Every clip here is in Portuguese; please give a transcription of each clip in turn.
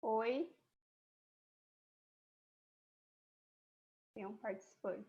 Oi. Tem um participante.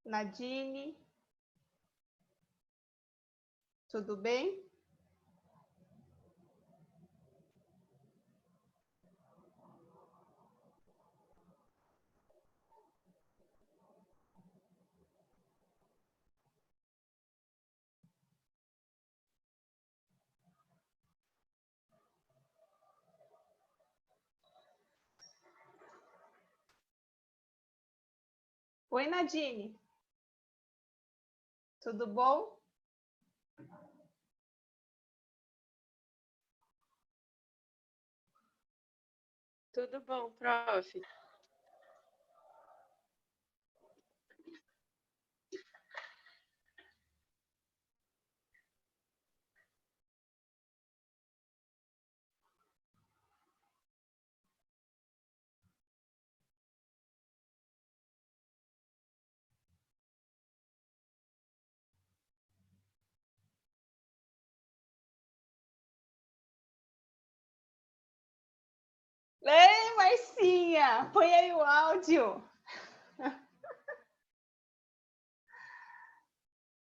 Nadine, tudo bem? Oi, Nadine. Tudo bom? Tudo bom, prof? Ei, Marcinha, põe aí o áudio.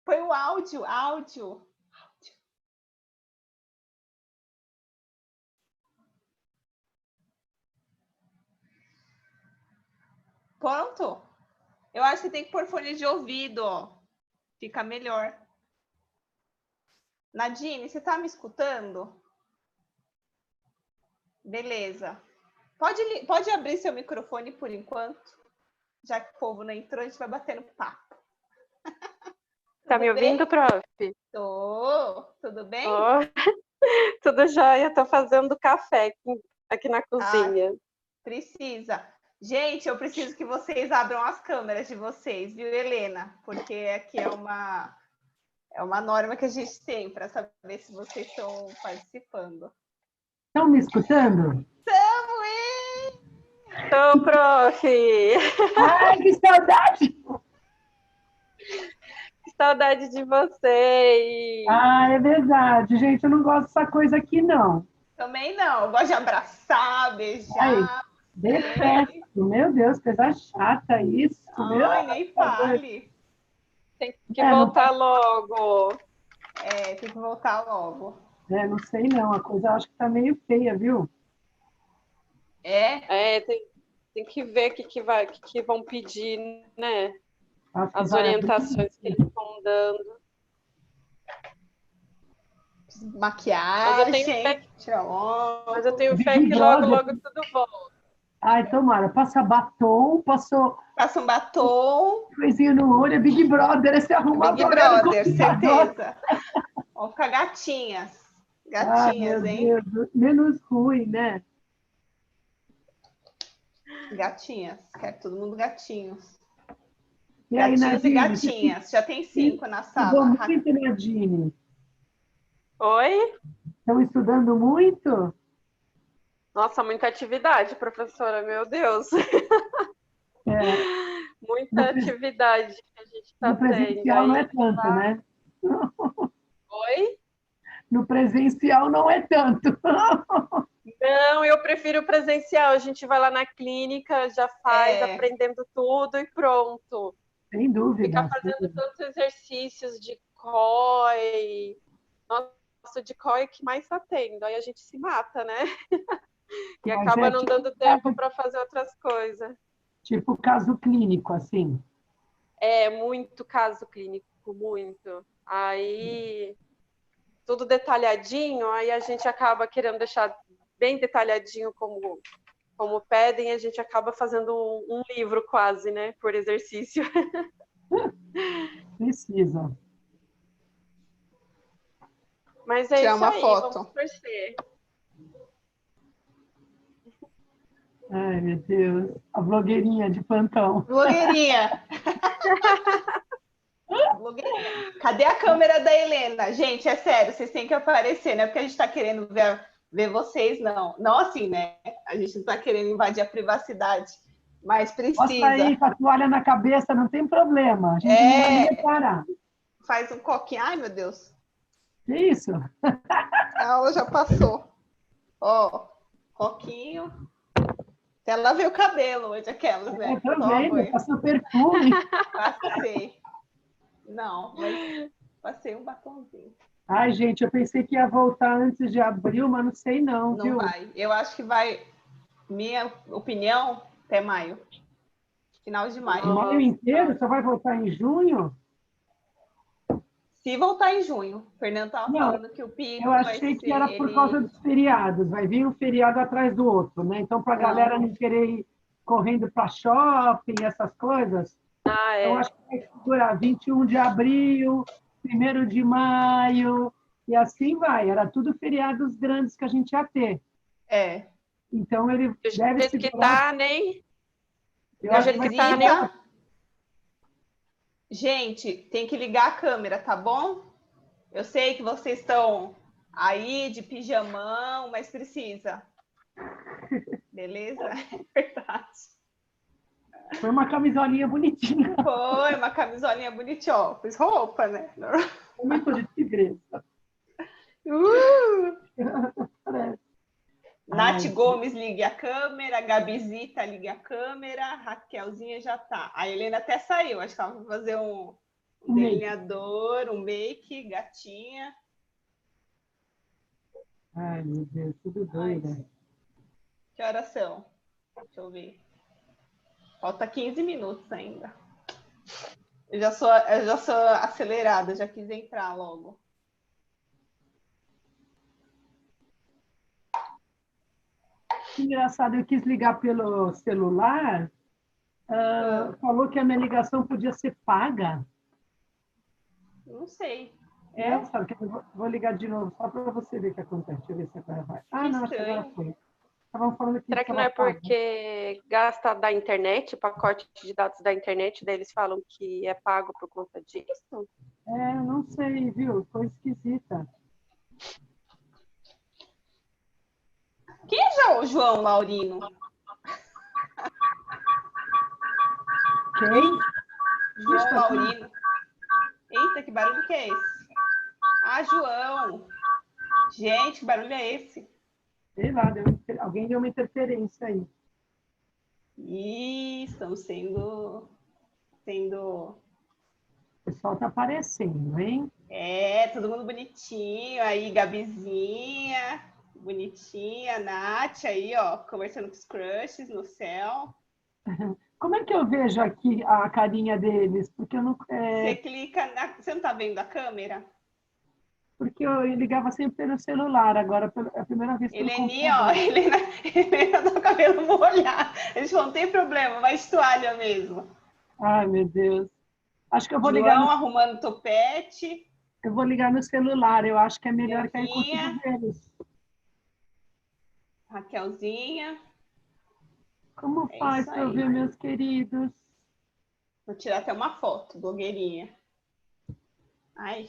Põe o áudio. Pronto? Eu acho que tem que pôr fone de ouvido, ó. Fica melhor. Nadine, você tá me escutando? Beleza. Pode abrir seu microfone por enquanto? Já que o povo não entrou, a gente vai batendo papo. Tá me ouvindo, prof? Tudo bem? Oh, tudo jóia, tô fazendo café aqui na cozinha. Precisa. Gente, eu preciso que vocês abram as câmeras de vocês, viu, Helena? Porque aqui é uma norma que a gente tem para saber se vocês estão participando. Estão me escutando? Estamos, hein? Tô, prof! Ai, que saudade! Que saudade de vocês! Ah, é verdade, gente, eu não gosto dessa coisa aqui, não. Também não. Eu gosto de abraçar, beijar. Ai, detesto. Meu Deus, coisa chata isso. Ai, nem fale. Tem que voltar logo. Tem que voltar logo. Não sei não, a coisa eu acho que tá meio feia, viu? Tem que ver o que vão pedir, né? As vai orientações que eles estão dando. Maquiagem, mas eu tenho fé que logo tudo volta. Ai, tomara, passa batom, passa um batom, coisinha no olho, é Big Brother, esse arrumador. Big Brother, certeza. Vão ficar gatinhas. Gatinhas, meu hein? Deus, menos ruim, né? Gatinhas, quero todo mundo gatinhos. E aí, gatinhos Nadine, e gatinhas, já tem 5 na sala. Estudou muito, Nadine? Oi? Estão estudando muito? Nossa, muita atividade, professora, meu Deus. Muita atividade que a gente está tendo. No presencial não é tanto, né? Oi? No presencial não é tanto. Não, eu prefiro presencial. A gente vai lá na clínica, já faz, É. aprendendo tudo e pronto. Sem dúvida. Ficar fazendo tantos exercícios de COI. Nossa, de COI é que mais tá tendo. Aí a gente se mata, né? E Mas acaba é não tipo dando tempo para fazer outras coisas. tipo caso clínico, assim. É muito caso clínico, muito. Aí tudo detalhadinho, aí a gente acaba querendo deixar bem detalhadinho como pedem, a gente acaba fazendo um livro quase, né, por exercício. Precisa. Mas é Tirar isso uma aí, vamos foto. torcer. Ai, meu Deus. A blogueirinha de plantão. Blogueirinha. Blogueirinha. Cadê a câmera da Helena? Gente, é sério, vocês têm que aparecer, não é porque a gente está querendo ver vocês, não. Não assim, né? A gente não está querendo invadir a privacidade, mas Mostra aí, precisa. com a toalha na cabeça, não tem problema. A gente não vai nem É, reparar. faz um coquinho. Ai, meu Deus. Que isso? A aula já passou. Ó, coquinho. Até lavei o cabelo hoje, aquelas, Eu né? tô Toma vendo, banho. passou perfume. Passei. Não, mas passei um batomzinho. Ai, gente, eu pensei que ia voltar antes de abril, mas não sei não, Não viu? vai. Eu acho que vai, minha opinião, até maio. Final de maio. Maio inteiro? Nossa. Só vai voltar em junho? Se voltar em junho, o Fernando estava Não, falando que o eu pico vai achei ser que era por causa ele. dos feriados. Vai vir um feriado atrás do outro, né? Então, para a galera Não. não querer ir correndo para shopping, essas coisas, Ah, eu é. acho que vai segurar 21 de abril, 1º de maio, e assim vai. Era tudo feriados grandes que a gente ia ter. É. Então, ele Do deve jeito que segurar. tá, nem. Eu Do acho que jeito vai que tá, segurar. nem um. Gabizita, gente, tem que ligar a câmera, tá bom? Eu sei que vocês estão aí de pijamão, mas precisa. Beleza? É verdade. Foi uma camisolinha bonitinha. Foi uma camisolinha bonitinha, ó. Fiz roupa, né? Muito de tigresa. Uh! Parece. Nath Ai, Gomes ligue a câmera, Gabizita ligue a câmera, Raquelzinha já tá. A Helena até saiu, acho que ela vai fazer um make. delineador, um make, gatinha. Ai, meu Deus, tudo Ai, doido. que horas são? Deixa eu ver. Falta 15 minutos ainda. Eu já sou acelerada, já quis entrar logo. Engraçado, eu quis ligar pelo celular, Ah, falou que a minha ligação podia ser paga. não sei. É? Engraçado, que eu vou ligar de novo, só para você ver o que acontece. Deixa eu ver se agora vai. Que Ah, não, acho que agora estranho. foi. Estavam falando aqui que Será que não estava é pago. porque gasta da internet, pacote de dados da internet, daí eles falam que é pago por conta disso? É, não sei, viu? Foi esquisita. Quem é já o João Laurino? Quem? João Puxa, Laurino. Eita, que barulho que é esse? Ah, João. Gente, que barulho é esse? sei lá, alguém deu uma interferência aí. Ih, estamos sendo. O pessoal está aparecendo, hein? É, todo mundo bonitinho. Aí, Gabizinha, bonitinha. Nath aí, ó, conversando com os crushes no céu. Como é que eu vejo aqui a carinha deles? Porque eu não, Você clica na. Você não tá vendo a câmera? porque eu ligava sempre pelo celular, agora é a primeira vez pelo Heleninha, ó, computador. Helena tá com o cabelo molhado. Eles falam, não tem problema, vai de toalha mesmo. Ai, meu Deus. Acho que João arrumando topete. eu vou ligar no celular. Eu acho que é melhor que aí eu consigo Bianquinha, vê-los. Raquelzinha. Como É faz isso para eu ver aí. meus queridos? Vou tirar até uma foto, blogueirinha. Ai,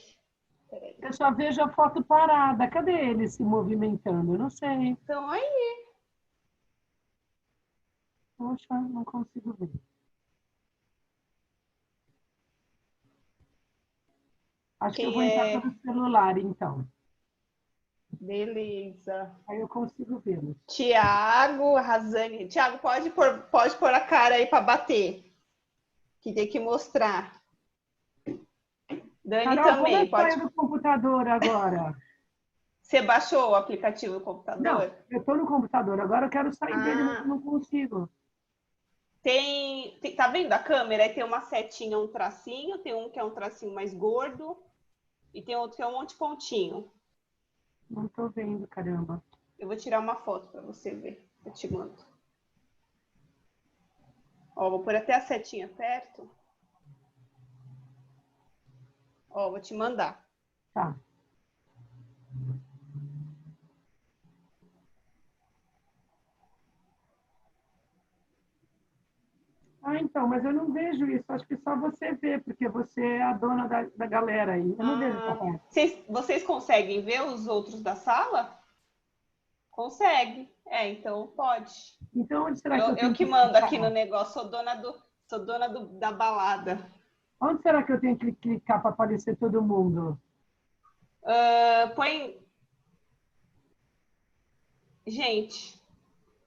peraí. Eu só vejo a foto parada. Cadê eles se movimentando? Eu não sei. Então, aí. Poxa, não consigo ver. Acho que eu vou Quem entrar é pelo celular, então. Beleza. Aí eu consigo vê-los. Tiago, Razane. Tiago, pode pôr a cara aí para bater. Que tem que mostrar. Dani Carol, como também, eu saio pode. do computador agora? Você baixou o aplicativo do Não, computador? eu estou no computador, agora eu quero sair dele, mas eu Ah, não consigo. tá vendo a câmera? Aí tem uma setinha, um tracinho, tem um que é um tracinho mais gordo e tem outro que é um monte de pontinho. Não estou vendo, caramba. Eu vou tirar uma foto para você ver. Eu te mando. Ó, vou pôr até a setinha perto. Ó, vou te mandar. Tá. Ah, então, mas eu não vejo isso. Acho que só você vê, porque você é a dona da galera aí. Eu não vejo essa parte. Vocês conseguem ver os outros da sala? Consegue. É, então pode. Então, onde será que eu Eu tenho que que mando aqui no clicar? negócio, sou dona da balada. Onde será que eu tenho que clicar para aparecer todo mundo? Põe. Gente,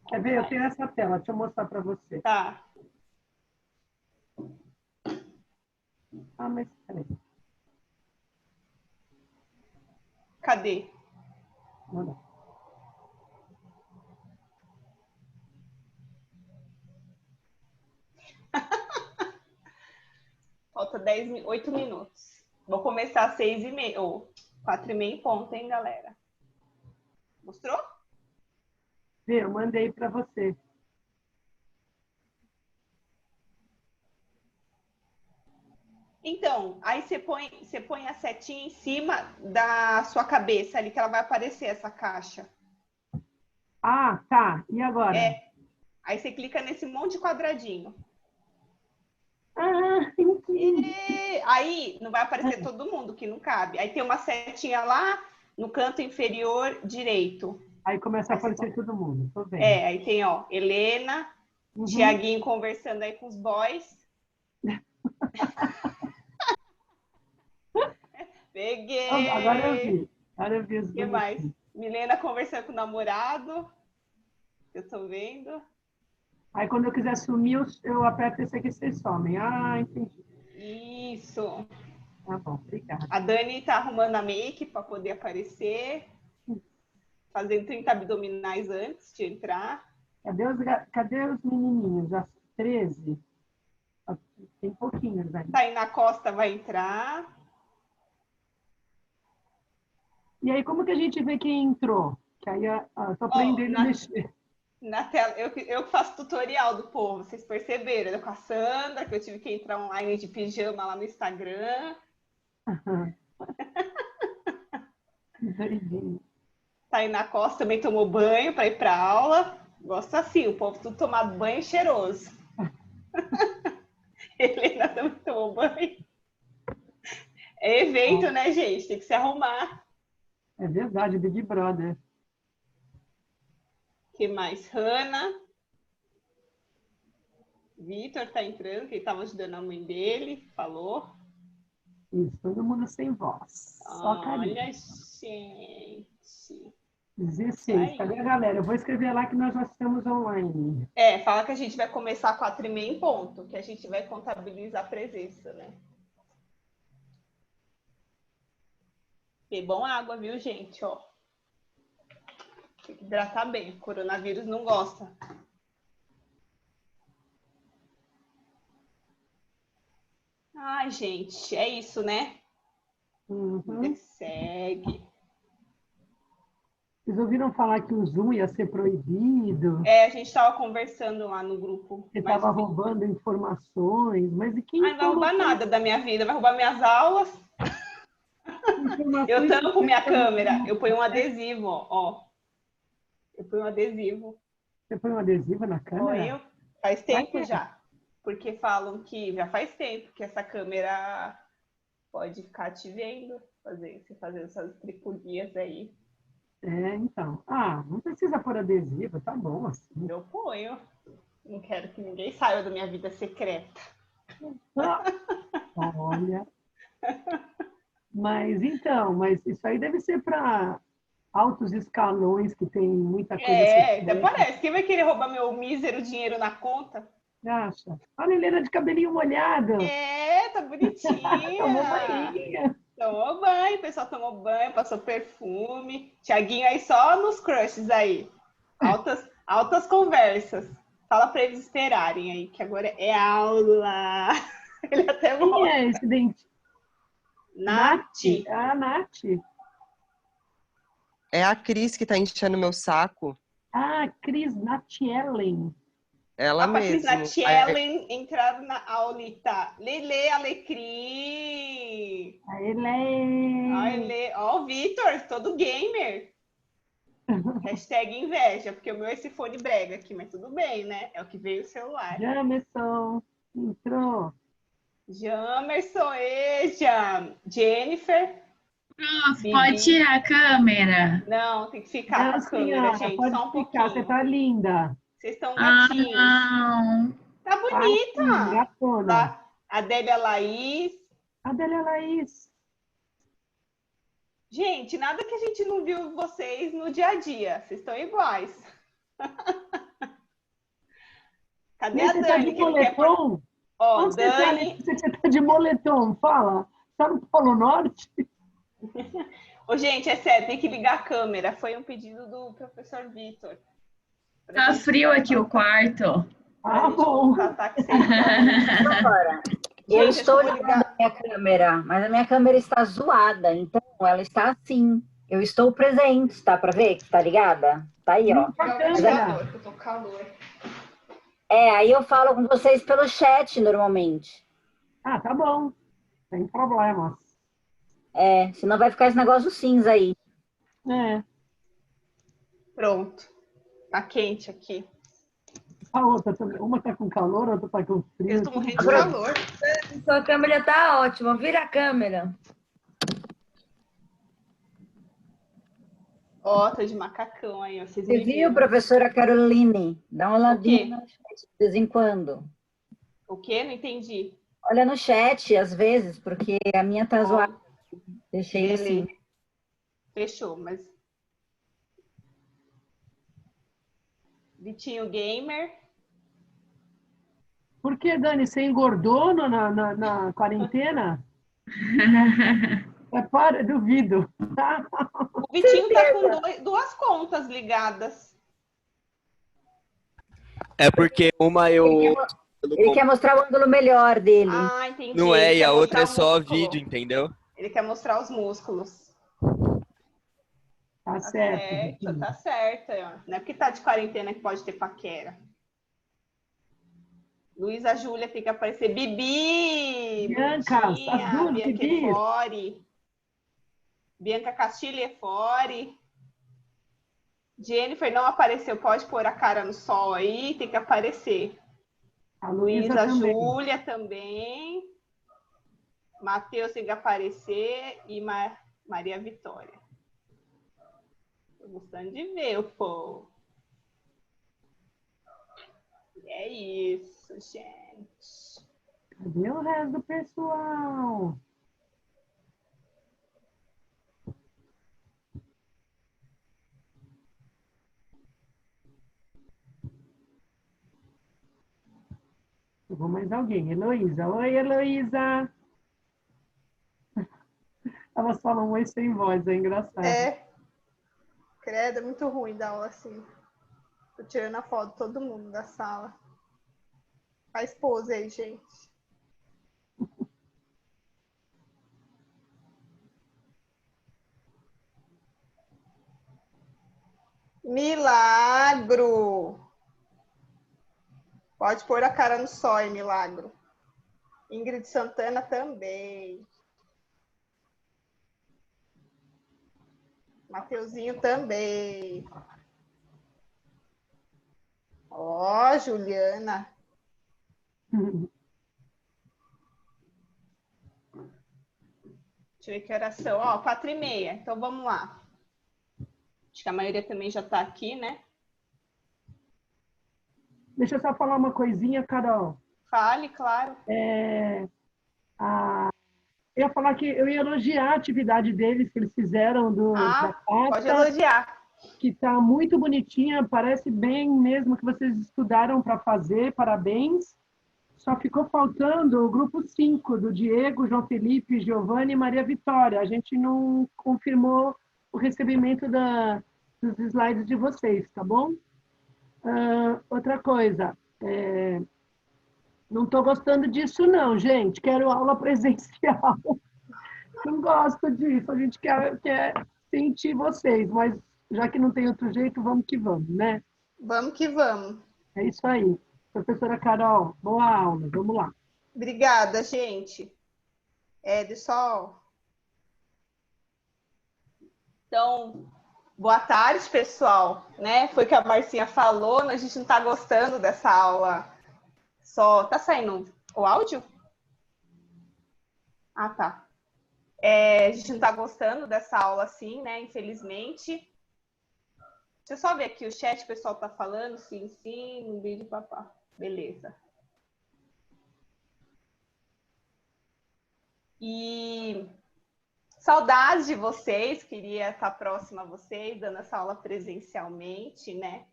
Quer como ver? Eu faz? tenho essa tela, deixa eu mostrar para você. Tá. Ah, mas peraí. Cadê? Não dá. Falta 8 minutos. Vou começar às 6h30, ou 4h30 em ponto, hein, galera? Mostrou? Vê, eu mandei para você. Então, aí você põe a setinha em cima da sua cabeça ali, que ela vai aparecer essa caixa. Ah, tá. E agora? Aí você clica nesse monte de quadradinho. Ah, entendi. E aí não vai aparecer todo mundo que não cabe. Aí tem uma setinha lá no canto inferior direito. Aí começa a Aí aparecer todo mundo. Tô vendo. aí tem, ó, Helena, Uhum. Tiaguinho conversando aí com os boys. Agora eu Peguei. vi. Agora eu vi os O que mais? bonitinhos. Milena conversando com o namorado. Eu tô vendo. Aí quando eu quiser sumir, eu aperto esse aqui e vocês somem. Ah, entendi. Isso. Tá bom, obrigada. A Dani tá arrumando a make para poder aparecer. Fazendo 30 abdominais antes de entrar. Cadê os menininhos? Já 13? Tem pouquinhos ainda. Tá aí na costa, vai entrar. E aí, como que a gente vê quem entrou? Que aí eu tô aprendendo a mexer. Na tela, eu faço tutorial do povo, vocês perceberam? Eu com a Sandra, que eu tive que entrar online de pijama lá no Instagram. Doidinho. Tá aí na costa, também tomou banho para ir para aula. Gosto assim, o povo tudo tomado banho cheiroso. Helena também tomou banho. É evento, né, gente? Tem que se arrumar. É verdade, Big Brother. Que mais? Hanna. Vitor tá entrando, que ele tava ajudando a mãe dele, falou. Isso, todo mundo sem voz. Só carinho. Olha, gente. 16. Cadê a galera? Eu vou escrever lá que nós já estamos online. Fala que a gente vai começar 4h30 em ponto, que a gente vai contabilizar a presença, né? Bebam água, viu, gente? Ó. Tem que hidratar bem. O coronavírus não gosta. Ai, gente, é isso, né? Vida que segue. Vocês ouviram falar que o Zoom ia ser proibido? A gente estava conversando lá no grupo. Você estava roubando informações, mas e quem Ai, não vai roubar colocou nada da minha vida, vai roubar minhas aulas. informações? Eu tampo minha câmera, eu ponho um adesivo, ó. Eu ponho um adesivo. Você põe um adesivo na câmera? Faz tempo Pra quê? já. Porque falam que já faz tempo que essa câmera pode ficar te vendo, você fazendo essas tripulias aí. Então. Ah, não precisa pôr adesivo, tá bom assim. Eu ponho. Não quero que ninguém saiba da minha vida secreta. Olha. Mas então, isso aí deve ser para altos escalões que tem muita coisa Até secreta. parece. Quem vai querer roubar meu mísero dinheiro na conta? Acha? Olha a Helena de cabelinho molhado. Tá bonitinha. Tomou banho. Tomou banho, o pessoal tomou banho, passou perfume. Tiaguinho aí só nos crushes aí. Altas conversas. Fala para eles esperarem aí, que agora é aula. Ele até Quem volta. é esse dente? Nath. Ah, Nath. É a Cris que tá enchendo meu saco. Ah, Cris, Nath Ellen. Ela A Cris mesmo. Nath Ellen entraram na aulita. Lele Alecrim. A Ellen. Ó, o Vitor, todo gamer. Hashtag inveja, porque o meu é esse fone brega aqui, mas tudo bem, né? É o que veio o celular. Jamerson. Entrou. Jamerson, Eja. Jennifer. Prof, pode tirar a câmera. Não, tem que ficar com a câmera, gente. Pode Só um ficar, pouquinho. você tá linda. Vocês estão gatinhos. Não. Tá bonita. Gatona. Tá. Adélia Laís. Adélia Laís. Gente, nada que a gente não viu vocês no dia a dia. Vocês estão iguais. Cadê a Você tá Dani? de Que ele quer... moletom? Ó, Onde Dani. você tá de moletom? Fala. Tá no Polo Norte? Ô, gente, é sério, tem que ligar a câmera. Foi um pedido do professor Vitor. Tá frio aqui o quarto. Ah, bom. Agora, eu estou ligando a minha câmera, mas a minha câmera está zoada, então ela está assim. Eu estou presente, tá para ver que está ligada? Tá aí, ó. Eu tô calor. Aí eu falo com vocês pelo chat normalmente. Ah, tá bom. Sem problemas. Senão vai ficar esse negócio cinza aí. Pronto. Tá quente aqui. A outra também. Uma tá com calor, a outra tá com frio. Eu tô morrendo de calor. Sua câmera tá ótima. Vira a câmera. Ó, tô de macacão aí, ó. Vocês Você me viu, viram. professora Caroline? Dá uma O olhadinha quê? no chat de vez em quando. O quê? Não entendi. Olha no chat, às vezes, porque a minha tá zoada. Deixei assim. Beleza. Fechou, mas... Vitinho Gamer. Por que, Dani? Você engordou na quarentena? Duvido. O Vitinho tá com duas contas ligadas. É porque uma eu... Ele quer mostrar o ângulo melhor dele. Ah, entendi. Não é, Ele e a quer outra é mostrar o só músculo. vídeo, entendeu? Ele quer mostrar os músculos. Tá Tá certo. certo, tá certo. Ó. Não é porque tá de quarentena que pode ter paquera. Luísa Júlia tem que aparecer. Bibi! Bianca, bonitinha, as duas Bianca Bibis. Efori. Bianca Castilho Efori. Jennifer não apareceu. Pode pôr a cara no sol aí. Tem que aparecer. A Luísa Luísa também. Júlia também. Matheus tem que aparecer. E Maria Vitória. Tô gostando de ver o povo. É isso, gente. Cadê o resto do pessoal? Chegou mais alguém. Heloísa. Oi, Heloísa. Elas falam oi sem voz, é engraçado. Credo, é muito ruim dar aula assim. Tô tirando a foto de todo mundo da sala. Faz pose aí, gente. Milagro! Pode pôr a cara no sol, Milagro. Ingrid Santana também. Mateuzinho também. Ó, Juliana. Deixa eu ver que horas são. Ó, 4h30. Então vamos lá. Acho que a maioria também já está aqui, né? Deixa eu só falar uma coisinha, Carol. Fale, claro. A Eu ia falar que eu ia elogiar a atividade deles que eles fizeram da Pode pasta, elogiar. que está muito bonitinha, parece bem mesmo que vocês estudaram para fazer, parabéns. Só ficou faltando o grupo 5, do Diego, João Felipe, Giovanni e Maria Vitória. A gente não confirmou o recebimento dos slides de vocês, tá bom? Outra coisa, não estou gostando disso não, gente. Quero aula presencial. Não gosto disso. A gente quer sentir vocês, mas já que não tem outro jeito, vamos que vamos, né? Vamos que vamos. É isso aí. Professora Carol, boa aula. Vamos lá. Obrigada, gente. Então, boa tarde, pessoal. Né? Foi o que a Marcinha falou, a gente não está gostando dessa aula. Tá saindo o áudio? Ah, tá. A gente não está gostando dessa aula assim, né? Infelizmente. Deixa eu só ver aqui o chat, o pessoal está falando. Sim, um vídeo, papá. Beleza. E saudades de vocês, queria estar próxima a vocês, dando essa aula presencialmente, né?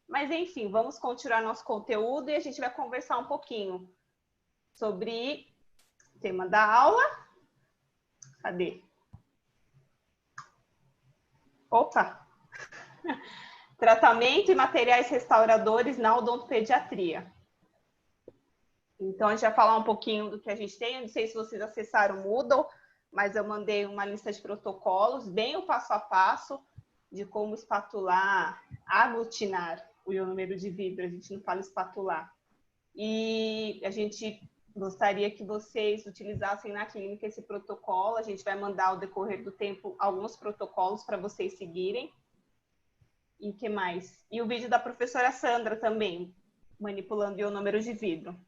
Mas, enfim, vamos continuar nosso conteúdo e a gente vai conversar um pouquinho sobre o tema da aula. Cadê? Opa! Tratamento e materiais restauradores na odontopediatria. Então, a gente vai falar um pouquinho do que a gente tem. Eu não sei se vocês acessaram o Moodle, mas eu mandei uma lista de protocolos, bem o passo a passo de como espatular, aglutinar o ionômero de vidro. A gente não fala espatular. E a gente gostaria que vocês utilizassem na clínica esse protocolo. A gente vai mandar ao decorrer do tempo alguns protocolos para vocês seguirem. E o que mais? E o vídeo da professora Sandra também, manipulando o ionômero de vidro.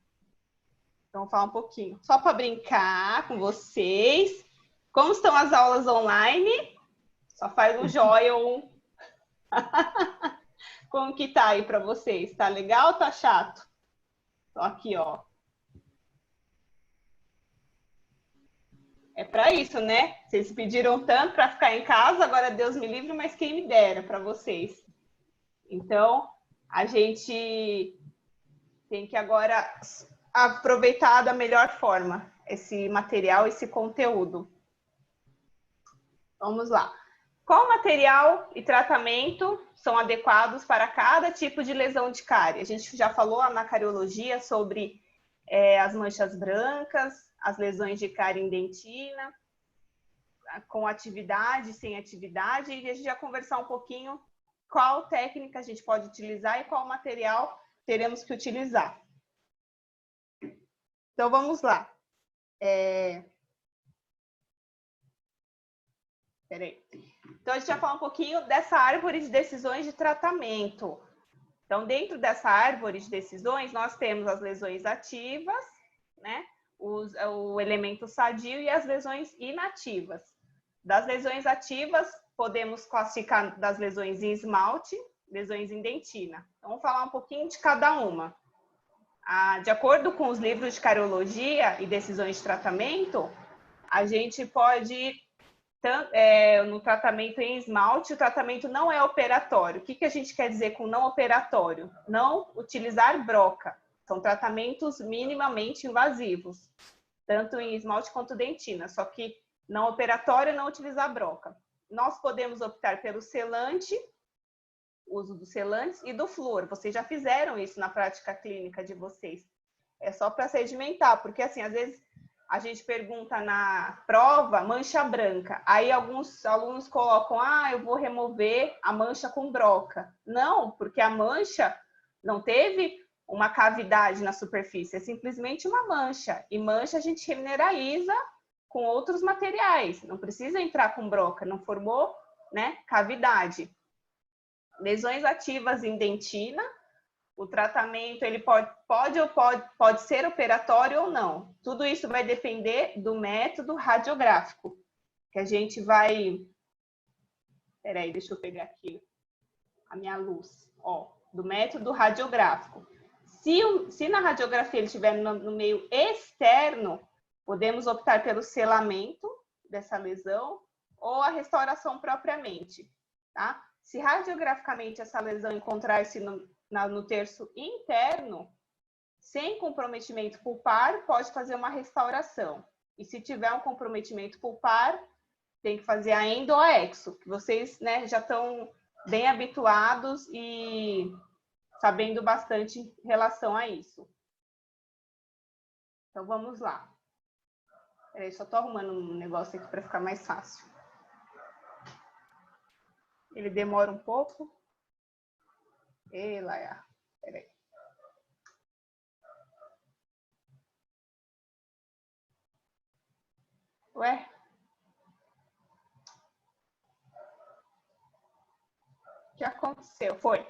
Então, vou falar um pouquinho. Só para brincar com vocês. Como estão as aulas online? Só faz um joia ou um... Como que tá aí para vocês? Tá legal ou tá chato? Tô aqui, ó. É para isso, né? Vocês pediram tanto para ficar em casa, agora Deus me livre, mas quem me dera para vocês. Então, a gente tem que agora aproveitar da melhor forma esse material, esse conteúdo. Vamos lá. Qual material e tratamento são adequados para cada tipo de lesão de cárie? A gente já falou na cariologia sobre as manchas brancas, as lesões de cárie em dentina, com atividade, sem atividade, e a gente vai conversar um pouquinho qual técnica a gente pode utilizar e qual material teremos que utilizar. Então, vamos lá. Peraí. Então, a gente vai falar um pouquinho dessa árvore de decisões de tratamento. Então, dentro dessa árvore de decisões, nós temos as lesões ativas, né? O elemento sadio e as lesões inativas. Das lesões ativas, podemos classificar das lesões em esmalte, lesões em dentina. Então, vamos falar um pouquinho de cada uma. De acordo com os livros de cariologia e decisões de tratamento, a gente pode, no tratamento em esmalte, o tratamento não é operatório. O que a gente quer dizer com não operatório? Não utilizar broca. São tratamentos minimamente invasivos, tanto em esmalte quanto dentina, só que não operatório, não utilizar broca. Nós podemos optar pelo selante, uso dos selantes e do flúor. Vocês já fizeram isso na prática clínica de vocês. É só para sedimentar, porque assim, às vezes a gente pergunta na prova mancha branca, aí alguns alunos colocam, eu vou remover a mancha com broca. Não, porque a mancha não teve uma cavidade na superfície, é simplesmente uma mancha. E mancha a gente mineraliza com outros materiais, não precisa entrar com broca, não formou, né, cavidade. Lesões ativas em dentina, o tratamento ele pode ser operatório ou não. Tudo isso vai depender do método radiográfico, que a gente vai... Peraí, deixa eu pegar aqui a minha luz. Do método radiográfico. Se na radiografia ele estiver no meio externo, Podemos optar pelo selamento dessa lesão ou a restauração propriamente, tá? Se radiograficamente essa lesão encontrar-se no terço interno, sem comprometimento pulpar, pode fazer uma restauração. E se tiver um comprometimento pulpar, tem que fazer a endo ou a exo, que vocês, né, já estão bem habituados e sabendo bastante em relação a isso. Então, vamos lá. Peraí, só estou arrumando um negócio aqui para ficar mais fácil. Ele demora um pouco. Ei, Laia. Peraí. Ué? O que aconteceu? Foi.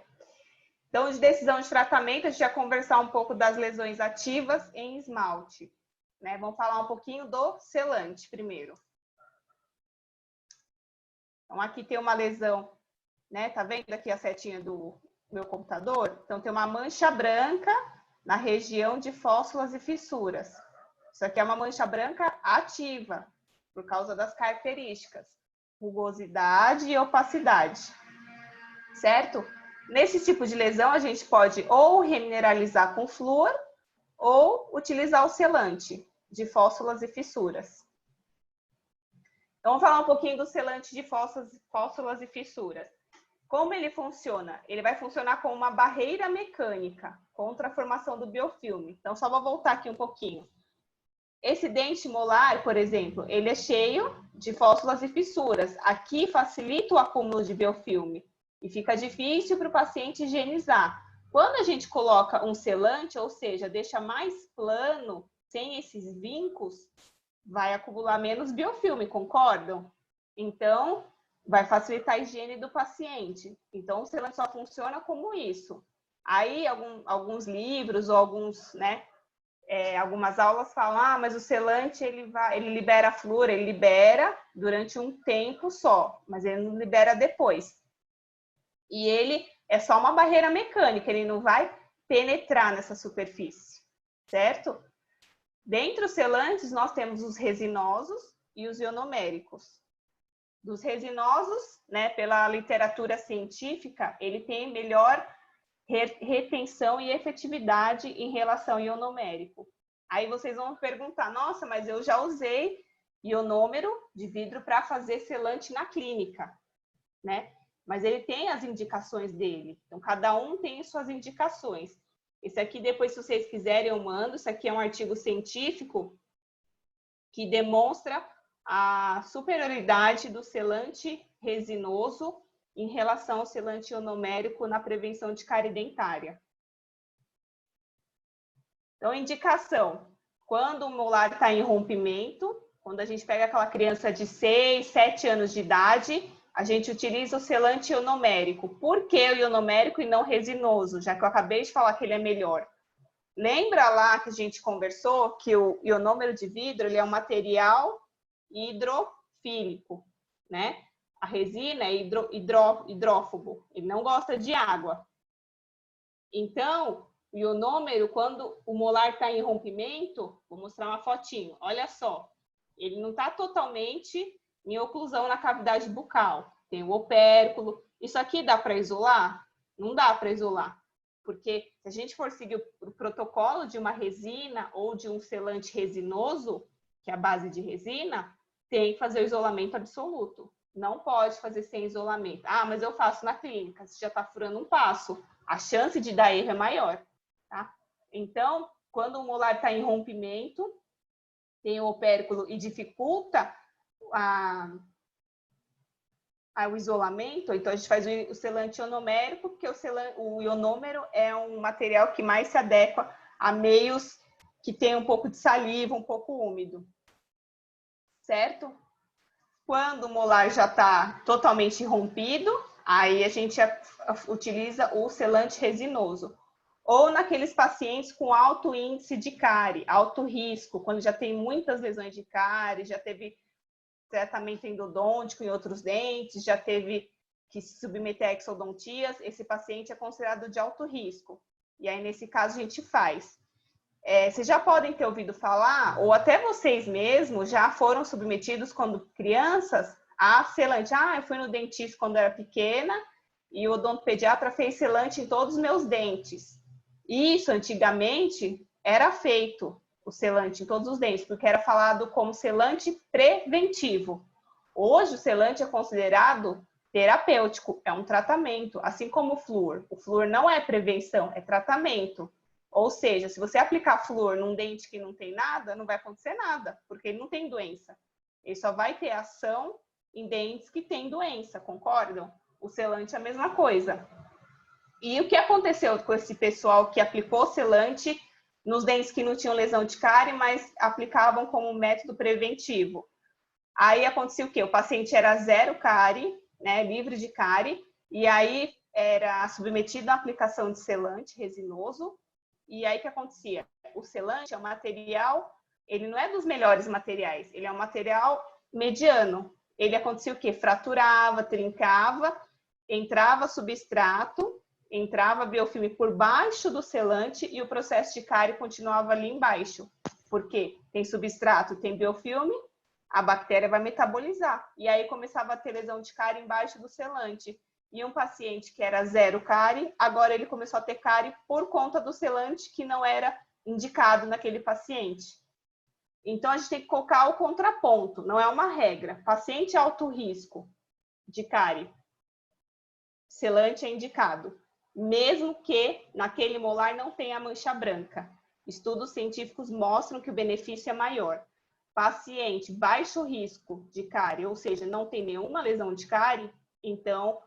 Então, de decisão de tratamento, a gente vai conversar um pouco das lesões ativas em esmalte, né? Vamos falar um pouquinho do selante primeiro. Então, aqui tem uma lesão, né? Tá vendo aqui a setinha do meu computador? Então, tem uma mancha branca na região de fóssulas e fissuras. Isso aqui é uma mancha branca ativa, por causa das características, rugosidade e opacidade, certo? Nesse tipo de lesão, a gente pode ou remineralizar com flúor ou utilizar o selante de fóssulas e fissuras. Então, vamos falar um pouquinho do selante de fóssulas e fissuras. Como ele funciona? Ele vai funcionar como uma barreira mecânica contra a formação do biofilme. Então, só vou voltar aqui um pouquinho. Esse dente molar, por exemplo, ele é cheio de fóssulas e fissuras. Aqui facilita o acúmulo de biofilme e fica difícil para o paciente higienizar. Quando a gente coloca um selante, ou seja, deixa mais plano, sem esses vincos, vai acumular menos biofilme, concordam? Então, vai facilitar a higiene do paciente. Então, o selante só funciona como isso. Aí, alguns livros ou alguns, né, algumas aulas falam, mas o selante ele libera flúor, ele libera durante um tempo só, mas ele não libera depois. E ele é só uma barreira mecânica, ele não vai penetrar nessa superfície, certo? Dentre os selantes, nós temos os resinosos e os ionoméricos. Dos resinosos, né, pela literatura científica, ele tem melhor retenção e efetividade em relação ao ionomérico. Aí vocês vão perguntar, nossa, mas eu já usei ionômero de vidro para fazer selante na clínica, né? Mas ele tem as indicações dele. Então, cada um tem suas indicações. Esse aqui, depois, se vocês quiserem, eu mando. Isso aqui é um artigo científico que demonstra a superioridade do selante resinoso em relação ao selante ionomérico na prevenção de cárie dentária. Então, indicação. Quando o molar está em rompimento, quando a gente pega aquela criança de 6, 7 anos de idade, a gente utiliza o selante ionomérico. Por que o ionomérico e não resinoso? Já que eu acabei de falar que ele é melhor. Lembra lá que a gente conversou que o ionômero de vidro ele é um material hidrofílico, né? A resina é hidrófobo, ele não gosta de água. Então, o ionômero, quando o molar está em rompimento, vou mostrar uma fotinho, olha só, ele não está totalmente em oclusão na cavidade bucal. Tem o opérculo. Isso aqui dá para isolar? Não dá para isolar. Porque se a gente for seguir o protocolo de uma resina ou de um selante resinoso, que é a base de resina, tem que fazer o isolamento absoluto. Não pode fazer sem isolamento. Ah, mas eu faço na clínica. Você já está furando um passo. A chance de dar erro é maior. Tá? Então, quando o molar está em rompimento, tem o opérculo e dificulta o isolamento, então a gente faz o selante ionomérico, porque o ionômero é um material que mais se adequa a meios que tem um pouco de saliva, um pouco úmido. Certo? Quando o molar já está totalmente rompido, aí a gente utiliza o selante resinoso. Ou naqueles pacientes com alto índice de cárie, alto risco, quando já tem muitas lesões de cárie, já teve tratamento endodôntico em outros dentes, já teve que se submeter a exodontias, esse paciente é considerado de alto risco. E aí, nesse caso, a gente faz. Vocês já podem ter ouvido falar, ou até vocês mesmos já foram submetidos quando crianças a selante. Eu fui no dentista quando era pequena e o odontopediatra fez selante em todos os meus dentes. Isso, antigamente, era feito o selante em todos os dentes, porque era falado como selante preventivo. Hoje, o selante é considerado terapêutico, é um tratamento, assim como o flúor. O flúor não é prevenção, é tratamento. Ou seja, se você aplicar flúor num dente que não tem nada, não vai acontecer nada, porque ele não tem doença. Ele só vai ter ação em dentes que têm doença, concordam? O selante é a mesma coisa. E o que aconteceu com esse pessoal que aplicou selante nos dentes que não tinham lesão de cárie, mas aplicavam como método preventivo? Aí acontecia o quê? O paciente era zero cárie, né, livre de cárie, e aí era submetido à aplicação de selante resinoso. E aí o que acontecia? O selante é um material, ele não é dos melhores materiais, ele é um material mediano. Ele acontecia o quê? Fraturava, trincava, entrava substrato, entrava biofilme por baixo do selante e o processo de cárie continuava ali embaixo. Porque tem substrato, tem biofilme, a bactéria vai metabolizar. E aí começava a ter lesão de cárie embaixo do selante. E um paciente que era zero cárie, agora ele começou a ter cárie por conta do selante que não era indicado naquele paciente. Então, a gente tem que colocar o contraponto, não é uma regra. Paciente alto risco de cárie, selante é indicado, mesmo que naquele molar não tenha mancha branca. Estudos científicos mostram que o benefício é maior. Paciente baixo risco de cárie, ou seja, não tem nenhuma lesão de cárie, então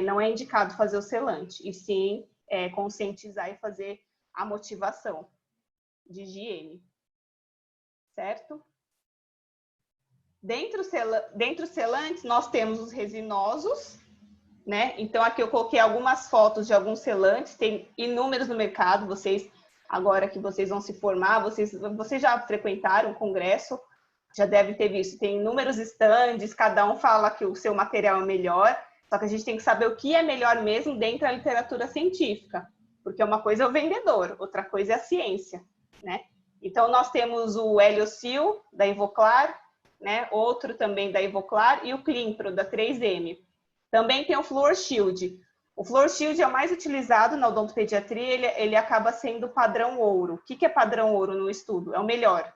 não é indicado fazer o selante, e sim conscientizar e fazer a motivação de higiene. Certo? Dentre os selantes, nós temos os resinosos, né? Então, aqui eu coloquei algumas fotos de alguns selantes, tem inúmeros no mercado, agora que vocês vão se formar, vocês já frequentaram o congresso, já devem ter visto, tem inúmeros estandes, cada um fala que o seu material é melhor, só que a gente tem que saber o que é melhor mesmo dentro da literatura científica, porque uma coisa é o vendedor, outra coisa é a ciência, né? Então, nós temos o Heliocil, da Ivoclar, né? Outro também da Ivoclar, e o Clinpro, da 3M. Também tem o Fluor Shield. O Fluor Shield é o mais utilizado na odontopediatria, ele acaba sendo padrão ouro. O que é padrão ouro no estudo? É o melhor.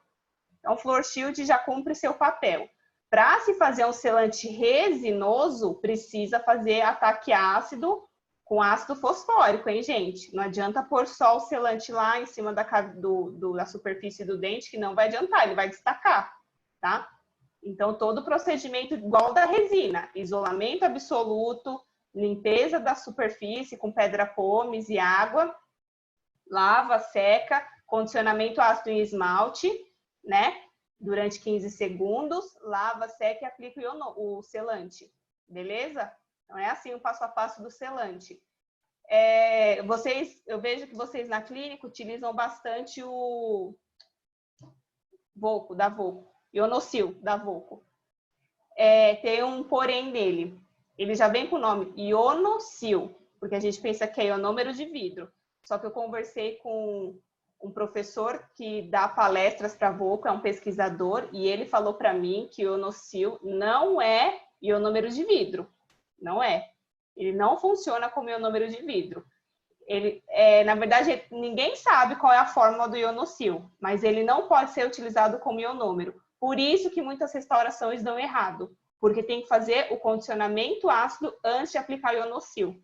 Então, o Fluor Shield já cumpre seu papel. Para se fazer um selante resinoso, precisa fazer ataque ácido com ácido fosfórico, hein, gente? Não adianta pôr só o selante lá em cima da superfície do dente, que não vai adiantar, ele vai destacar, tá? Então, todo o procedimento igual da resina, isolamento absoluto, limpeza da superfície com pedra pomes e água, lava, seca, condicionamento ácido em esmalte, né? Durante 15 segundos, lava, seca e aplica o selante, beleza? Então, é assim o passo a passo do selante. Eu vejo que vocês na clínica utilizam bastante o Volco, da Volco, Ionocil, da Volco. Tem um porém nele. Ele já vem com o nome Ionocil, porque a gente pensa que é ionômero de vidro. Só que eu conversei com um professor que dá palestras para a Volco, é um pesquisador, e ele falou para mim que o Ionocil não é ionômero de vidro. Não é. Ele não funciona como ionômero de vidro. Na verdade, ninguém sabe qual é a fórmula do Ionocil, mas ele não pode ser utilizado como ionômero. Por isso que muitas restaurações dão errado, porque tem que fazer o condicionamento ácido antes de aplicar o Ionocil.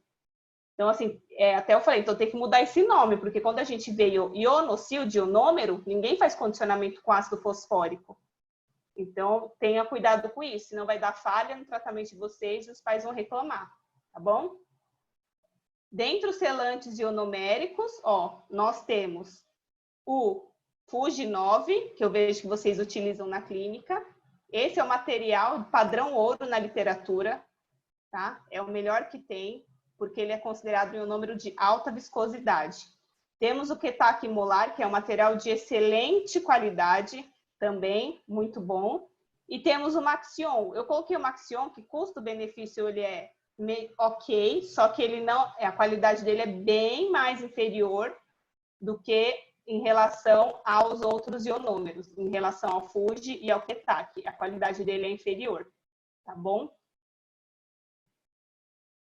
Então, assim, até eu falei, então tem que mudar esse nome, porque quando a gente vê Ionocil de ionômero, ninguém faz condicionamento com ácido fosfórico. Então, tenha cuidado com isso, senão vai dar falha no tratamento de vocês e os pais vão reclamar, tá bom? Dentre os selantes ionoméricos, nós temos o Fuji9, que eu vejo que vocês utilizam na clínica. Esse é o material padrão ouro na literatura, tá? É o melhor que tem, porque ele é considerado um ionômero de alta viscosidade. Temos o Ketac Molar, que é um material de excelente qualidade, também muito bom. E temos o Maxion. Eu coloquei o Maxion, que custo-benefício ele é ok, só que ele não, a qualidade dele é bem mais inferior do que em relação aos outros ionômeros, em relação ao Fuji e ao Ketak. A qualidade dele é inferior, tá bom?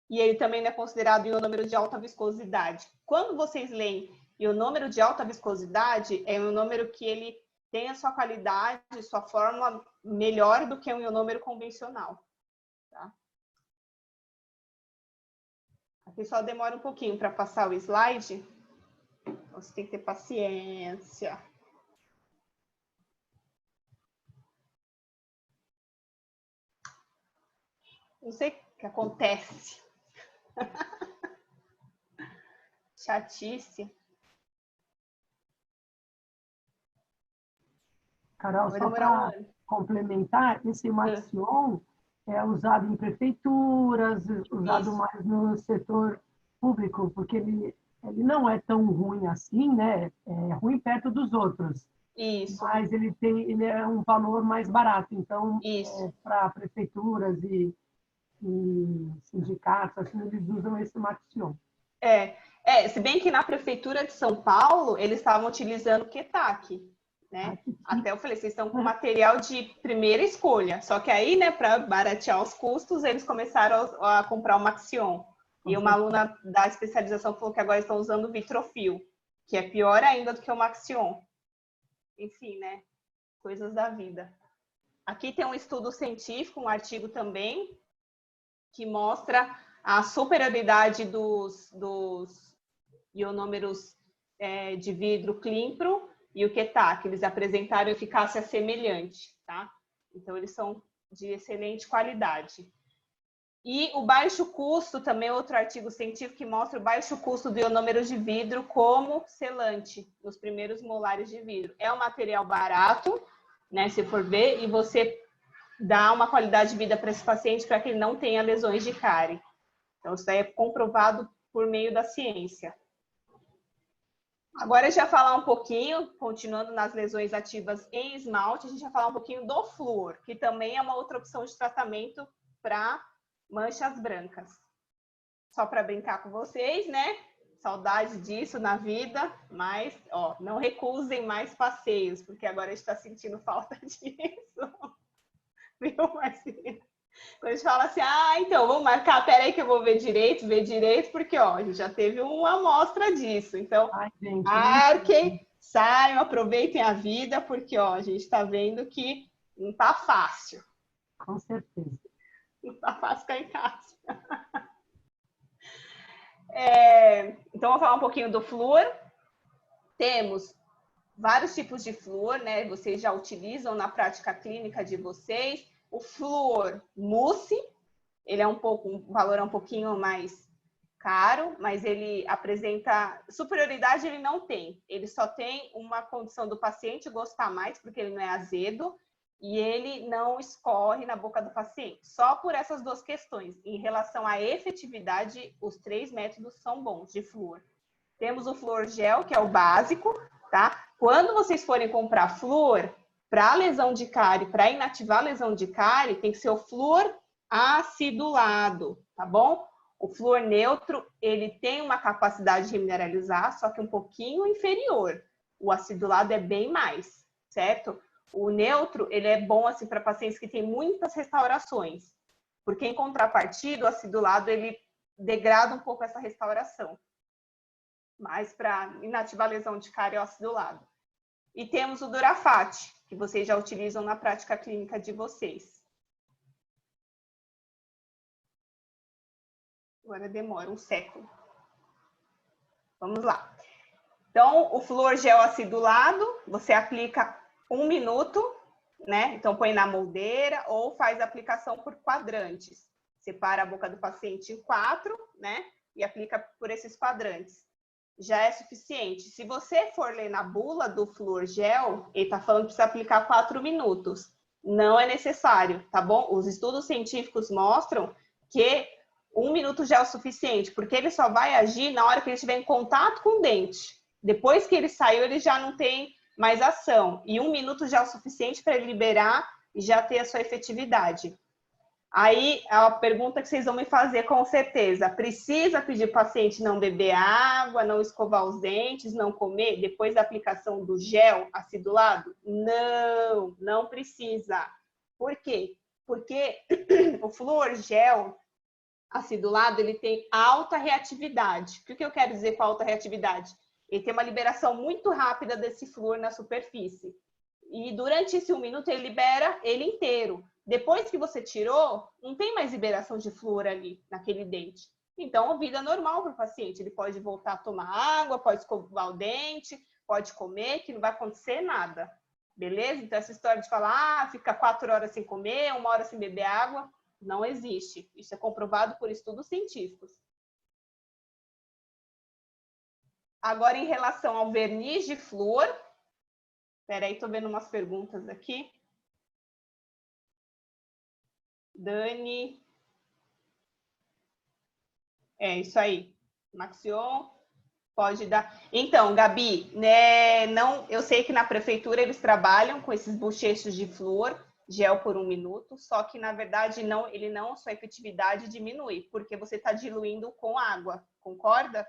E ele também não é considerado ionômero de alta viscosidade. Quando vocês leem ionômero de alta viscosidade, é um ionômero que ele tem a sua qualidade, sua fórmula melhor do que um ionômero convencional. Tá? Aqui só demora um pouquinho para passar o slide. Você tem que ter paciência. Não sei o que acontece. Chatice. Carol, só para complementar, esse Maxion é usado em prefeituras, usado mais no setor público, porque ele não é tão ruim assim, né? É ruim perto dos outros. Isso. Mas ele é um valor mais barato. Então, para prefeituras e sindicatos, assim, eles usam esse Maxion. Se bem que na prefeitura de São Paulo, eles estavam utilizando o Ketak, né? Até eu falei, vocês estão com material de primeira escolha. Só que aí, né, para baratear os custos, eles começaram a comprar o Maxion. E uma aluna da especialização falou que agora estão usando o Vitrofil, que é pior ainda do que o Maxion. Enfim, né? Coisas da vida. Aqui tem um estudo científico, um artigo também, que mostra a superioridade dos ionômeros de vidro Climpro e o Ketak. Eles apresentaram eficácia semelhante, tá? Então, eles são de excelente qualidade. E o baixo custo, também outro artigo científico que mostra o baixo custo do ionômero de vidro como selante nos primeiros molares de vidro. É um material barato, né, se for ver, e você dá uma qualidade de vida para esse paciente para que ele não tenha lesões de cárie. Então, isso daí é comprovado por meio da ciência. Agora, a gente vai falar um pouquinho, continuando nas lesões ativas em esmalte, a gente vai falar um pouquinho do flúor, que também é uma outra opção de tratamento para manchas brancas. Só para brincar com vocês, né? Saudade disso na vida, mas ó, não recusem mais passeios, porque agora a gente está sentindo falta disso. Viu, Marcinha? Quando a gente fala assim, então, vamos marcar, peraí que eu vou ver direito, porque ó, a gente já teve uma amostra disso. Então, marquem, saiam, aproveitem a vida, porque ó, a gente está vendo que não tá fácil. Com certeza. Não tá fácil ficar em casa. Então, vou falar um pouquinho do flúor. Temos vários tipos de flúor, né? Vocês já utilizam na prática clínica de vocês. O flúor mousse, ele é um valor um pouquinho mais caro, mas ele apresenta superioridade, ele não tem. Ele só tem uma condição do paciente gostar mais, porque ele não é azedo, e ele não escorre na boca do paciente. Só por essas duas questões. Em relação à efetividade, os 3 métodos são bons de flúor. Temos o flúor gel, que é o básico, tá? Quando vocês forem comprar flúor, para lesão de cárie, para inativar a lesão de cárie, tem que ser o flúor acidulado, tá bom? O flúor neutro, ele tem uma capacidade de mineralizar, só que um pouquinho inferior. O acidulado é bem mais, certo? O neutro, ele é bom assim para pacientes que têm muitas restaurações, porque em contrapartida, o acidulado, ele degrada um pouco essa restauração. Mas para inativar a lesão de cárie é o acidulado. E temos o Durafat, que vocês já utilizam na prática clínica de vocês. Agora demora um século. Vamos lá. Então, o flúor gel acidulado, você aplica 1 minuto, né? Então, põe na moldeira ou faz a aplicação por quadrantes. Separa a boca do paciente em 4, né? E aplica por esses quadrantes. Já é suficiente. Se você for ler na bula do flúor gel, ele está falando que precisa aplicar 4 minutos. Não é necessário, tá bom? Os estudos científicos mostram que 1 minuto já é o suficiente, porque ele só vai agir na hora que ele estiver em contato com o dente. Depois que ele saiu, ele já não tem mais ação. E 1 minuto já é o suficiente para ele liberar e já ter a sua efetividade. Aí, a pergunta que vocês vão me fazer com certeza, precisa pedir para o paciente não beber água, não escovar os dentes, não comer depois da aplicação do gel acidulado? Não, não precisa. Por quê? Porque o flúor gel acidulado, ele tem alta reatividade. O que eu quero dizer com alta reatividade? Ele tem uma liberação muito rápida desse flúor na superfície. E durante esse 1 minuto, ele libera ele inteiro. Depois que você tirou, não tem mais liberação de flúor ali, naquele dente. Então, vida normal para o paciente. Ele pode voltar a tomar água, pode escovar o dente, pode comer, que não vai acontecer nada. Beleza? Então, essa história de falar, fica 4 horas sem comer, 1 hora sem beber água, não existe. Isso é comprovado por estudos científicos. Agora, em relação ao verniz de flúor, espera aí, estou vendo umas perguntas aqui. Dani. É isso aí. Maxion, pode dar. Então, Gabi, né, não, eu sei que na prefeitura eles trabalham com esses bochechos de flúor, gel por 1 minuto, só que na verdade sua efetividade diminui, porque você está diluindo com água, concorda?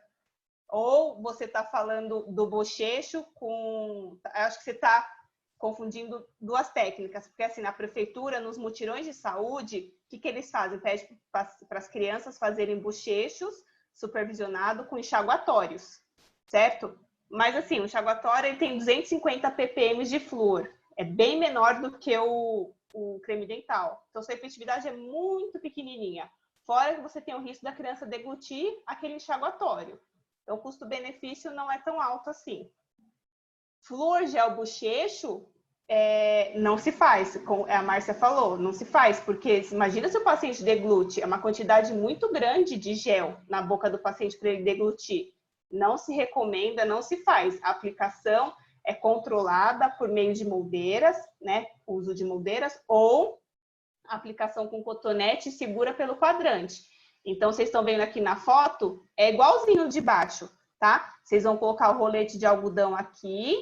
Ou você está falando do bochecho com. Acho que você está confundindo 2 técnicas, porque assim, na prefeitura, nos mutirões de saúde, o que eles fazem? Pede para as crianças fazerem bochechos supervisionado com enxaguatórios, certo? Mas assim, o enxaguatório ele tem 250 ppm de flúor, é bem menor do que o creme dental. Então, sua efetividade é muito pequenininha. Fora que você tem o risco da criança deglutir aquele enxaguatório. Então, o custo-benefício não é tão alto assim. Flúor gel bochecho não se faz, como a Márcia falou, não se faz, porque imagina se o paciente deglute, é uma quantidade muito grande de gel na boca do paciente para ele deglutir. Não se recomenda, não se faz. A aplicação é controlada por meio de moldeiras, né? Uso de moldeiras, ou aplicação com cotonete segura pelo quadrante. Então, vocês estão vendo aqui na foto, é igualzinho de baixo, tá? Vocês vão colocar o rolete de algodão aqui,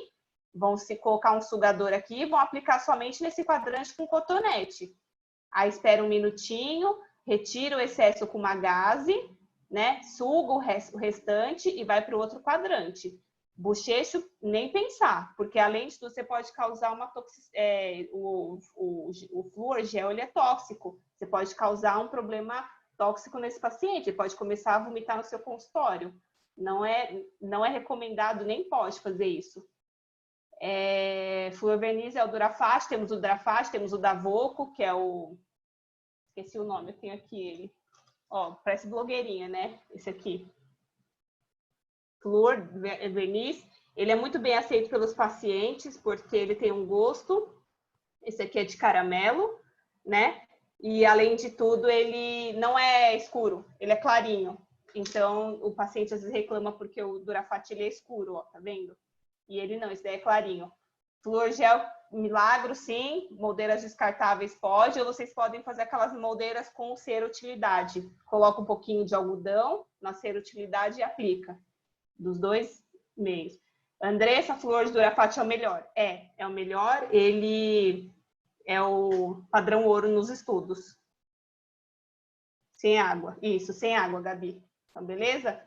vão se colocar um sugador aqui e vão aplicar somente nesse quadrante com cotonete. Aí espera 1 minutinho, retira o excesso com uma gaze, né? Suga o restante e vai para o outro quadrante. Bochecho, nem pensar, porque além de tudo, você pode causar uma toxicidade. O flúor gel ele é tóxico. Você pode causar um problema tóxico nesse paciente, ele pode começar a vomitar no seu consultório. Não é recomendado, nem pode fazer isso. Flúor verniz é o Durafast, temos o Durafast, temos o Davoco, que é o... Esqueci o nome, eu tenho aqui ele. Ó, parece blogueirinha, né? Esse aqui. Flúor verniz, ele é muito bem aceito pelos pacientes, porque ele tem um gosto. Esse aqui é de caramelo, né? E, além de tudo, ele não é escuro, ele é clarinho. Então, o paciente às vezes reclama porque o Durafat ele é escuro, ó, tá vendo? E ele não, esse daí é clarinho. Flúor gel, milagro, sim. Moldeiras descartáveis pode, ou vocês podem fazer aquelas moldeiras com cera utilidade. Coloca um pouquinho de algodão na cera utilidade e aplica. Dos 2 meios. Andressa, flúor de Durafat é o melhor? É o melhor. Ele é o padrão ouro nos estudos. Sem água. Isso, sem água, Gabi. Então, beleza?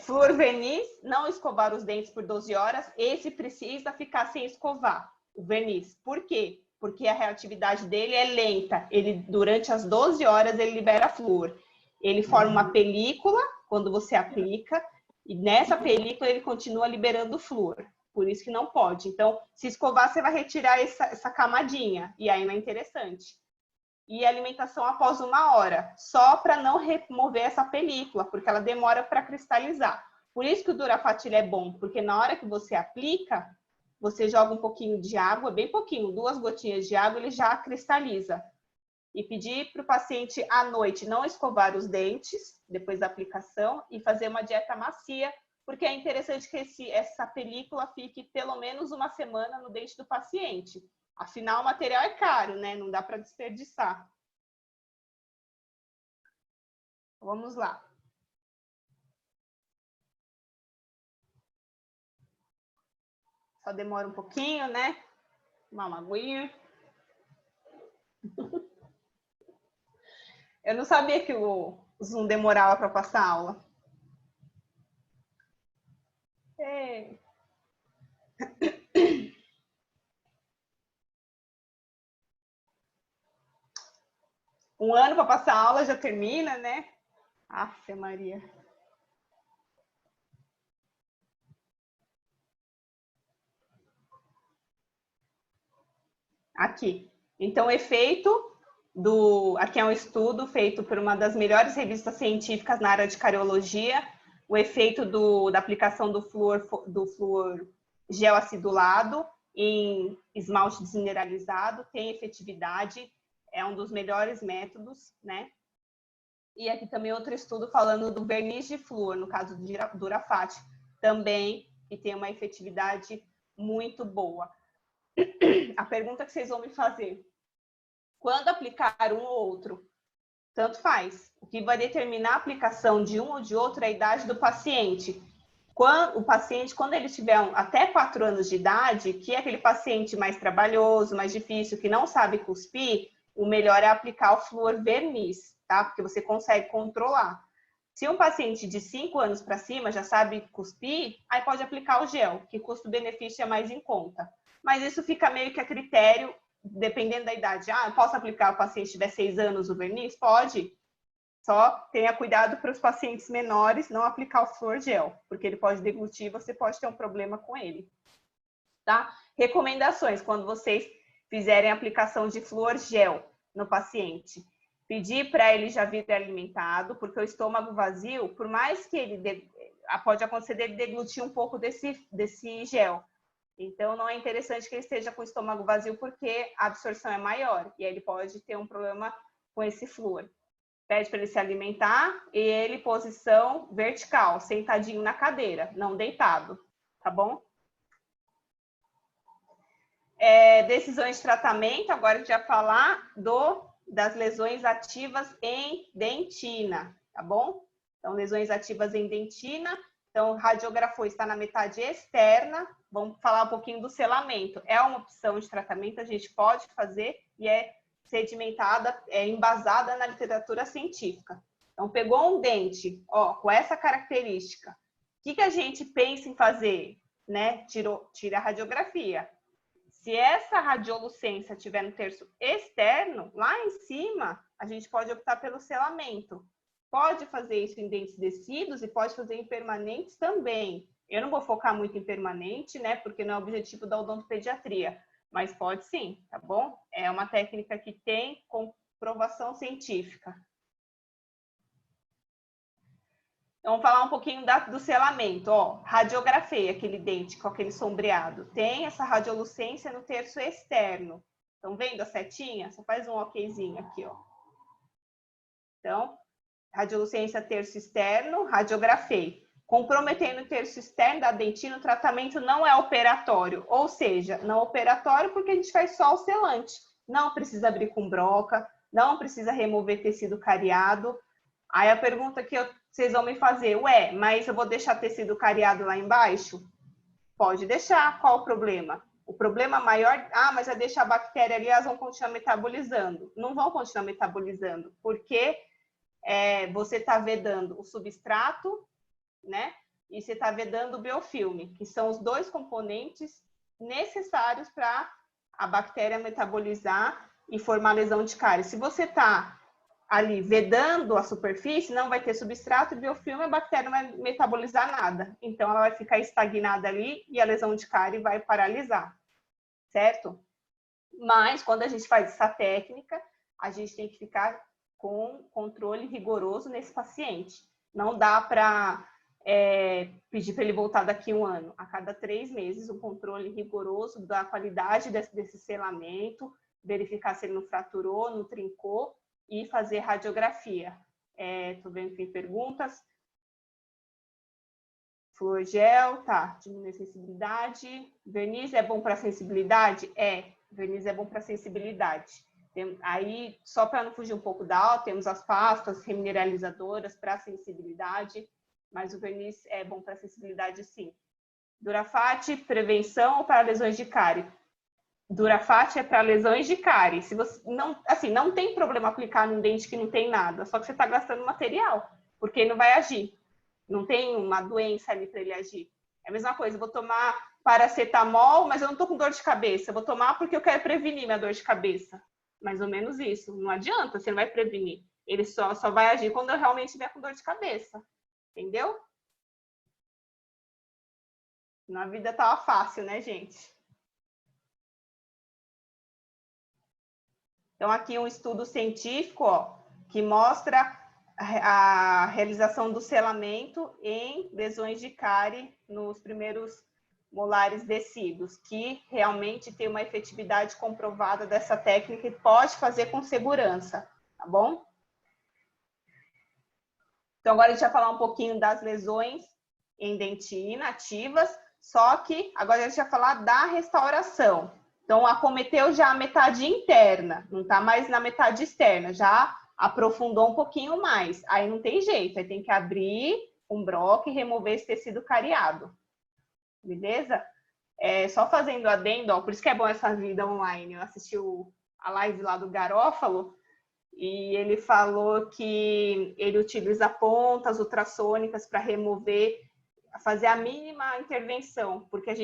Flúor verniz, não escovar os dentes por 12 horas. Esse precisa ficar sem escovar, o verniz. Por quê? Porque a reatividade dele é lenta. Ele, durante as 12 horas, ele libera flúor. Ele forma uma película quando você aplica, e nessa película ele continua liberando flúor. Por isso que não pode. Então, se escovar, você vai retirar essa camadinha, e aí não é interessante. E alimentação após 1 hora, só para não remover essa película, porque ela demora para cristalizar. Por isso que o Durafat é bom, porque na hora que você aplica, você joga um pouquinho de água, bem pouquinho, 2 gotinhas de água, ele já cristaliza. E pedir para o paciente à noite não escovar os dentes depois da aplicação e fazer uma dieta macia, porque é interessante que essa película fique pelo menos 1 semana no dente do paciente. Afinal, o material é caro, né? Não dá para desperdiçar. Vamos lá. Só demora um pouquinho, né? Tomar uma aguinha. Eu não sabia que o Zoom demorava para passar a aula. É. Um ano para passar a aula já termina, né? Afe Maria. Aqui. Então, o efeito aqui é um estudo feito por uma das melhores revistas científicas na área de cariologia. O efeito da aplicação do flúor gel acidulado em esmalte desmineralizado tem efetividade, é um dos melhores métodos, né? E aqui também outro estudo falando do verniz de flúor, no caso do Durafat, também, que tem uma efetividade muito boa. A pergunta que vocês vão me fazer: quando aplicar um ou outro? Tanto faz. O que vai determinar a aplicação de um ou de outro é a idade do paciente. Quando ele tiver até 4 anos de idade, que é aquele paciente mais trabalhoso, mais difícil, que não sabe cuspir, o melhor é aplicar o flúor verniz, tá? Porque você consegue controlar. Se um paciente de 5 anos para cima já sabe cuspir, aí pode aplicar o gel, que custo-benefício é mais em conta. Mas isso fica meio que a critério, dependendo da idade. Ah, posso aplicar o paciente tiver 6 anos o verniz? Pode. Só tenha cuidado para os pacientes menores não aplicar o flúor gel, porque ele pode deglutir e você pode ter um problema com ele. Tá? Recomendações, quando vocês fizerem a aplicação de flúor gel no paciente. Pedir para ele já vir alimentado, porque o estômago vazio, por mais que ele pode acontecer dele deglutir um pouco desse gel. Então, não é interessante que ele esteja com o estômago vazio, porque a absorção é maior, e aí ele pode ter um problema com esse flúor. Pede para ele se alimentar e ele posição vertical, sentadinho na cadeira, não deitado, tá bom? Decisões de tratamento, agora a gente vai falar das lesões ativas em dentina, tá bom? Então, lesões ativas em dentina. Então, radiografou está na metade externa. Vamos falar um pouquinho do selamento. É uma opção de tratamento, a gente pode fazer e é sedimentada, embasada na literatura científica. Então, pegou um dente, ó, com essa característica. O que a gente pensa em fazer? Né? Tira a radiografia. Se essa radiolucência estiver no terço externo, lá em cima, a gente pode optar pelo selamento. Pode fazer isso em dentes descidos e pode fazer em permanentes também. Eu não vou focar muito em permanente, né? Porque não é o objetivo da odontopediatria. Mas pode sim, tá bom? É uma técnica que tem comprovação científica. Então, vamos falar um pouquinho do selamento. Ó, radiografei aquele dente com aquele sombreado. Tem essa radiolucência no terço externo. Estão vendo a setinha? Só faz um okzinho aqui, ó. Então, radiolucência terço externo, radiografei. Comprometendo o terço externo da dentina, o tratamento não é operatório. Ou seja, não operatório porque a gente faz só o selante. Não precisa abrir com broca, não precisa remover tecido cariado. Aí a pergunta que vocês vão me fazer, ué, mas eu vou deixar tecido cariado lá embaixo? Pode deixar, qual o problema? O problema maior, mas vai deixar a bactéria ali, elas vão continuar metabolizando. Não vão continuar metabolizando, porque você está vedando o substrato, né? E você está vedando o biofilme, que são os 2 componentes necessários para a bactéria metabolizar e formar lesão de cárie. Se você está ali vedando a superfície, não vai ter substrato e biofilme, a bactéria não vai metabolizar nada. Então, ela vai ficar estagnada ali e a lesão de cárie vai paralisar, certo? Mas, quando a gente faz essa técnica, a gente tem que ficar com controle rigoroso nesse paciente. Não dá para pedir para ele voltar daqui 1 ano. A cada 3 meses, um controle rigoroso da qualidade desse selamento, verificar se ele não fraturou, não trincou, e fazer radiografia. Estou vendo que tem perguntas. Flúor gel, tá, diminui a sensibilidade. Verniz é bom para sensibilidade? Verniz é bom para sensibilidade. Aí, só para não fugir um pouco da aula, temos as pastas remineralizadoras para sensibilidade, mas o verniz é bom para sensibilidade, sim. Durafat, prevenção para lesões de cárie. Durafat é para lesões de cárie. Se você não, assim, não tem problema aplicar num dente que não tem nada, só que você está gastando material, porque ele não vai agir. Não tem uma doença ali para ele agir. É a mesma coisa, eu vou tomar paracetamol, mas eu não estou com dor de cabeça. Eu vou tomar porque eu quero prevenir minha dor de cabeça. Mais ou menos isso. Não adianta, você não vai prevenir. Ele só vai agir quando eu realmente estiver com dor de cabeça. Entendeu? Na vida tava fácil, né, gente? Então, aqui um estudo científico, ó, que mostra a realização do selamento em lesões de cárie nos primeiros molares descidos, que realmente tem uma efetividade comprovada dessa técnica e pode fazer com segurança, tá bom? Então, agora a gente vai falar um pouquinho das lesões em dentina ativas, só que agora a gente vai falar da restauração. Então, acometeu já a metade interna, não está mais na metade externa, já aprofundou um pouquinho mais. Aí não tem jeito, aí tem que abrir um broque e remover esse tecido cariado. Beleza? Só fazendo adendo, ó, por isso que é bom essa vida online. Eu assisti a live lá do Garófalo e ele falou que ele utiliza pontas ultrassônicas para remover, fazer a mínima intervenção, porque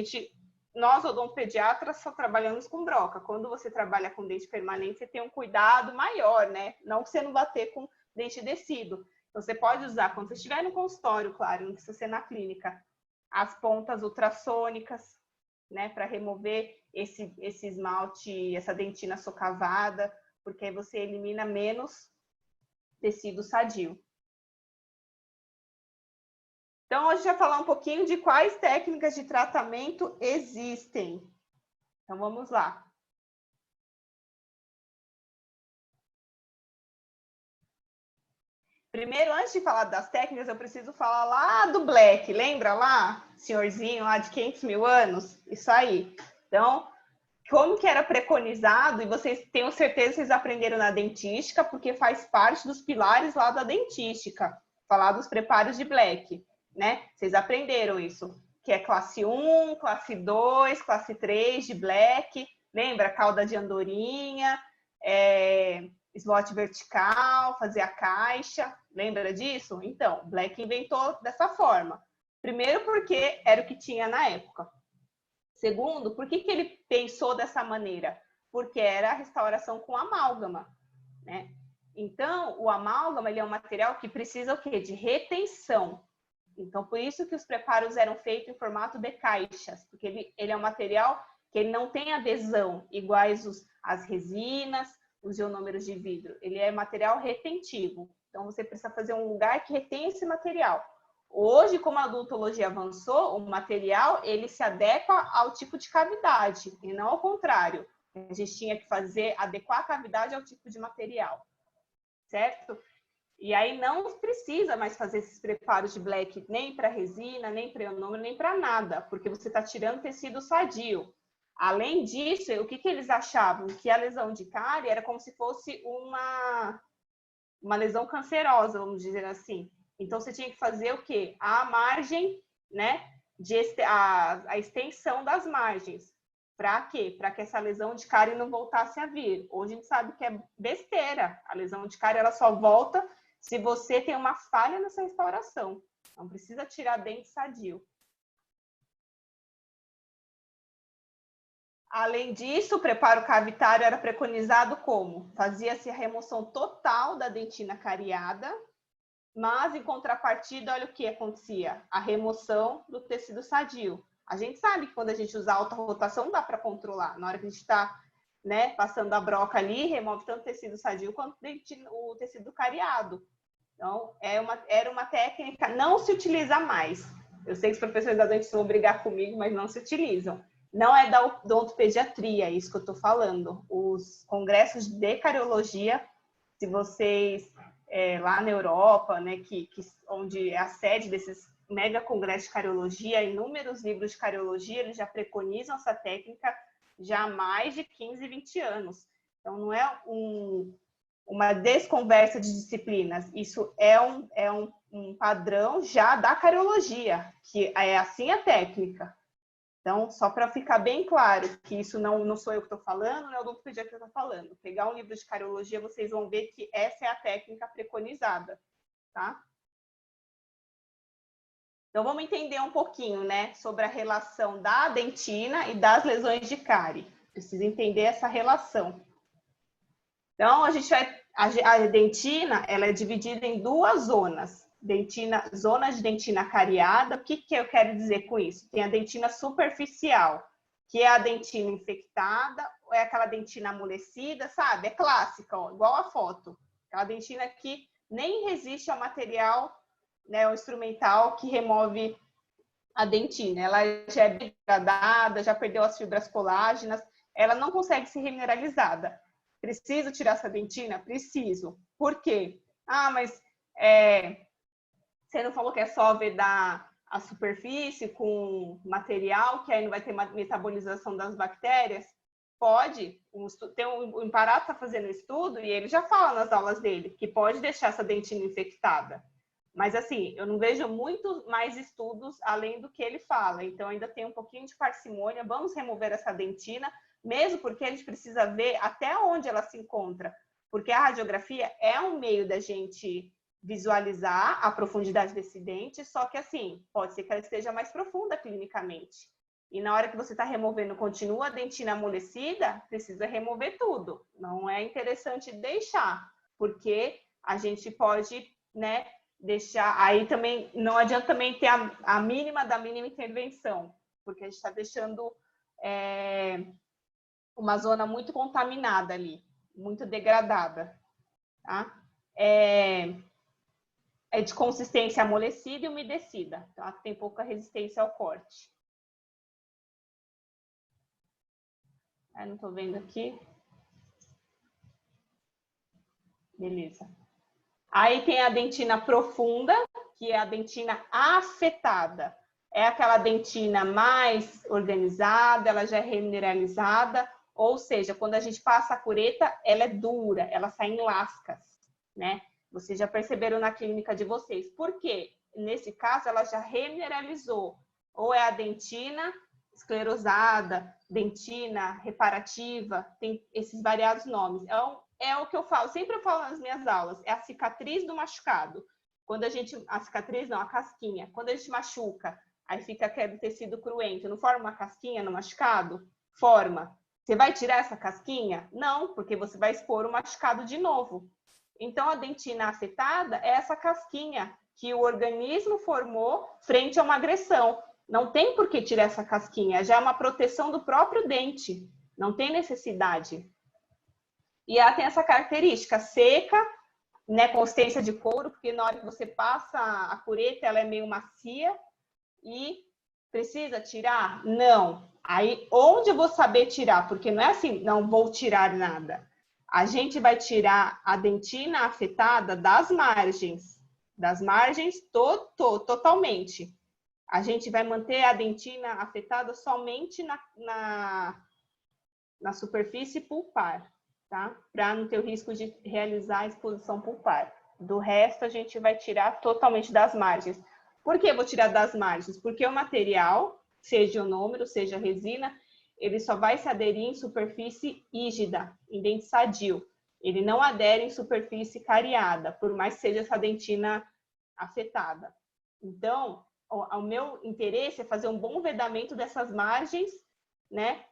nós odontopediatras só trabalhamos com broca. Quando você trabalha com dente permanente, você tem um cuidado maior, né? Não que você não bater com dente descido. Então, você pode usar, quando você estiver no consultório, claro, não precisa ser na clínica, as pontas ultrassônicas, né? Para remover esse esmalte, essa dentina socavada, porque aí você elimina menos tecido sadio. Então, a gente vai falar um pouquinho de quais técnicas de tratamento existem. Então, vamos lá. Primeiro, antes de falar das técnicas, eu preciso falar lá do Black. Lembra lá? Senhorzinho lá de 500 mil anos? Isso aí. Então, como que era preconizado, e vocês tenho certeza que vocês aprenderam na dentística, porque faz parte dos pilares lá da dentística. Falar dos preparos de Black. Né? Vocês aprenderam isso, que é classe 1, classe 2, classe 3 de Black, lembra? Cauda de andorinha, slot vertical, fazer a caixa, lembra disso? Então, Black inventou dessa forma. Primeiro, porque era o que tinha na época. Segundo, por que ele pensou dessa maneira? Porque era a restauração com amálgama, né? Então, o amálgama ele é um material que precisa o quê? De retenção. Então, por isso que os preparos eram feitos em formato de caixas, porque ele é um material que ele não tem adesão, iguais as resinas, os ionômeros de vidro. Ele é material retentivo. Então, você precisa fazer um lugar que retém esse material. Hoje, como a odontologia avançou, o material ele se adequa ao tipo de cavidade, e não ao contrário. A gente tinha que adequar a cavidade ao tipo de material, certo? E aí não precisa mais fazer esses preparos de Black nem para resina, nem para ionômero, nem para nada, porque você está tirando tecido sadio. Além disso, o que eles achavam? Que a lesão de cárie era como se fosse uma lesão cancerosa, vamos dizer assim. Então, você tinha que fazer o quê? A margem, né? A extensão das margens. Para quê? Para que essa lesão de cárie não voltasse a vir. Hoje a gente sabe que é besteira. A lesão de cárie ela só volta se você tem uma falha nessa restauração. Não precisa tirar dente sadio. Além disso, o preparo cavitário era preconizado como? Fazia-se a remoção total da dentina cariada, mas, em contrapartida, olha o que acontecia. A remoção do tecido sadio. A gente sabe que quando a gente usa alta rotação, dá para controlar. Na hora que a gente está, né, passando a broca ali, remove tanto o tecido sadio quanto o tecido cariado. Então, era uma técnica, não se utiliza mais. Eu sei que os professores da dentista vão brigar comigo, mas não se utilizam. Não é da odontopediatria, é isso que eu estou falando. Os congressos de cariologia, se vocês, lá na Europa, né, onde é a sede desses mega congressos de cariologia, inúmeros livros de cariologia, eles já preconizam essa técnica já há mais de 15, 20 anos. Então, não é uma desconversa de disciplinas, isso é um padrão já da cariologia, que é assim a técnica. Então, só para ficar bem claro que isso não sou eu que estou falando, não é o doutor pediatra que está falando. Pegar um livro de cariologia, vocês vão ver que essa é a técnica preconizada, tá? Então, vamos entender um pouquinho, né, sobre a relação da dentina e das lesões de cárie. Precisa entender essa relação. Então, a dentina, ela é dividida em duas zonas. Zona de dentina cariada. O que eu quero dizer com isso? Tem a dentina superficial, que é a dentina infectada, ou é aquela dentina amolecida, sabe? É clássica, ó, igual a foto. Aquela dentina que nem resiste ao material, né, o instrumental que remove a dentina. Ela já é degradada, já perdeu as fibras colágenas, ela não consegue ser remineralizada. Preciso tirar essa dentina? Preciso. Por quê? Ah, mas você não falou que é só vedar a superfície com material, que aí não vai ter metabolização das bactérias? Pode. O Imparato está fazendo um estudo e ele já fala nas aulas dele que pode deixar essa dentina infectada. Mas, assim, eu não vejo muito mais estudos além do que ele fala. Então, ainda tem um pouquinho de parcimônia. Vamos remover essa dentina, mesmo porque a gente precisa ver até onde ela se encontra. Porque a radiografia é um meio da gente visualizar a profundidade desse dente, só que, assim, pode ser que ela esteja mais profunda clinicamente. E na hora que você está removendo, continua a dentina amolecida, precisa remover tudo. Não é interessante deixar, porque a gente pode, né, deixar... Aí também não adianta também ter a mínima da mínima intervenção, porque a gente está deixando uma zona muito contaminada ali, muito degradada, tá? É de consistência amolecida e umedecida, tá? Tem pouca resistência ao corte. Não estou vendo aqui. Beleza. Aí tem a dentina profunda, que é a dentina afetada. É aquela dentina mais organizada, ela já é remineralizada, ou seja, quando a gente passa a cureta, ela é dura, ela sai em lascas, né? Vocês já perceberam na clínica de vocês. Por quê? Nesse caso, ela já remineralizou. Ou é a dentina esclerosada, dentina reparativa, tem esses variados nomes. É o que eu falo, sempre eu falo nas minhas aulas, é a cicatriz do machucado. Quando a cicatriz não, a casquinha. Quando a gente machuca, aí fica aquele tecido cruento, não forma uma casquinha no machucado? Forma. Você vai tirar essa casquinha? Não, porque você vai expor o machucado de novo. Então, a dentina afetada é essa casquinha que o organismo formou frente a uma agressão. Não tem por que tirar essa casquinha, já é uma proteção do próprio dente. Não tem necessidade. E ela tem essa característica seca, né, consistência de couro, porque na hora que você passa a cureta, ela é meio macia. E precisa tirar? Não. Aí, onde eu vou saber tirar? Porque não é assim, não vou tirar nada. A gente vai tirar a dentina afetada das margens totalmente. A gente vai manter a dentina afetada somente na superfície pulpar, tá? Para não ter o risco de realizar a exposição pulpar. Do resto, a gente vai tirar totalmente das margens. Por que eu vou tirar das margens? Porque o material, seja ionômero, seja resina, ele só vai se aderir em superfície rígida, em dente sadio. Ele não adere em superfície cariada, por mais que seja essa dentina afetada. Então, o meu interesse é fazer um bom vedamento dessas margens, né,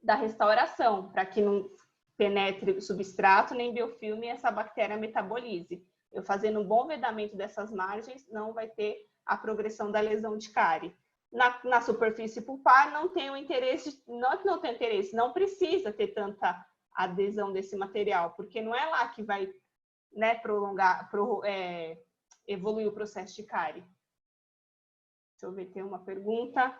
da restauração, para que não penetre o substrato nem biofilme e essa bactéria metabolize. Eu fazendo um bom vedamento dessas margens, não vai ter a progressão da lesão de cárie. Na superfície pulpar, não tem o interesse, não é que não tem interesse, não precisa ter tanta adesão desse material, porque não é lá que vai, né, evoluir o processo de cárie. Deixa eu ver, tem uma pergunta.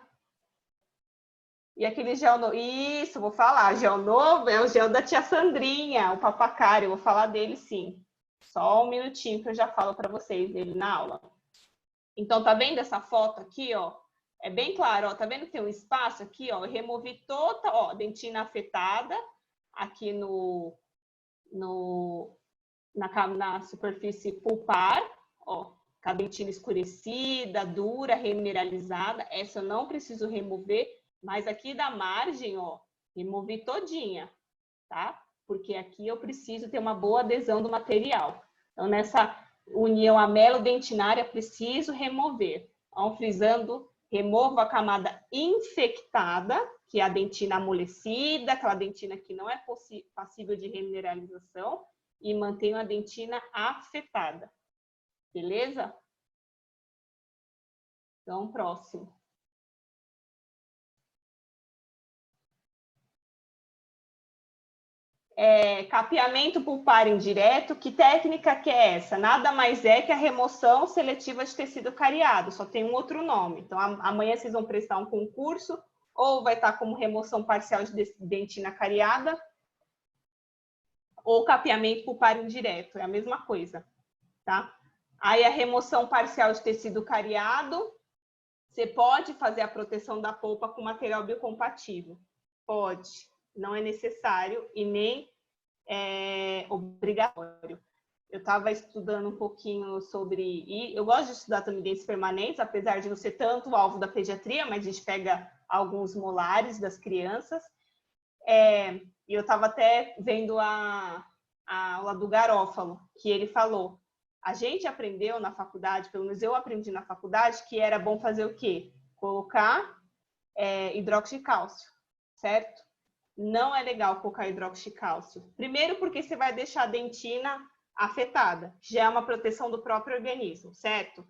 E aquele gel novo? Isso, vou falar. Gel novo é o gel da tia Sandrinha, o papacário. Eu vou falar dele, sim. Só um minutinho que eu já falo para vocês dele na aula. Então, tá vendo essa foto aqui, ó? É bem claro, ó. Tá vendo que tem um espaço aqui, ó? Eu removi toda, ó, dentina afetada aqui na superfície pulpar, ó. Com a dentina escurecida, dura, remineralizada. Essa eu não preciso remover. Mas aqui da margem, ó, removi todinha, tá? Porque aqui eu preciso ter uma boa adesão do material. Então, nessa união amelo-dentinária, preciso remover. Então, frisando, removo a camada infectada, que é a dentina amolecida, aquela dentina que não é passível de remineralização, e mantenho a dentina afetada. Beleza? Então, próximo. Capeamento pulpar indireto, que técnica que é essa? Nada mais é que a remoção seletiva de tecido cariado, só tem um outro nome. Então, amanhã vocês vão prestar um concurso, ou vai estar como remoção parcial de dentina cariada, ou capeamento pulpar indireto, é a mesma coisa, tá? Aí, a remoção parcial de tecido cariado, você pode fazer a proteção da polpa com material biocompatível? Pode. Não é necessário e nem obrigatório. Eu estava estudando um pouquinho sobre... E eu gosto de estudar também dentes permanentes, apesar de não ser tanto o alvo da pediatria, mas a gente pega alguns molares das crianças. E eu estava até vendo a aula do Garófalo, que ele falou, a gente aprendeu na faculdade, pelo menos eu aprendi na faculdade, que era bom fazer o quê? Colocar hidróxido de cálcio, certo? Não é legal colocar hidróxido de cálcio. Primeiro porque você vai deixar a dentina afetada. Já é uma proteção do próprio organismo, certo?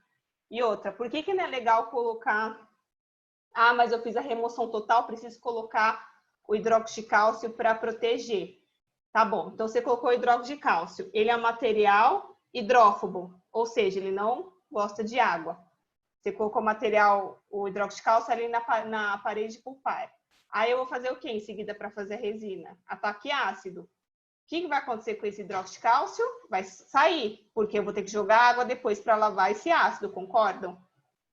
E outra, por que não é legal colocar... Ah, mas eu fiz a remoção total, preciso colocar o hidróxido de cálcio para proteger. Tá bom, então você colocou o hidróxido de cálcio. Ele é um material hidrófobo, ou seja, ele não gosta de água. Você colocou o hidróxido de cálcio ali na parede pulpar. Aí eu vou fazer o quê em seguida para fazer a resina? Ataque ácido. O que vai acontecer com esse hidróxido de cálcio? Vai sair, porque eu vou ter que jogar água depois para lavar esse ácido, concordam?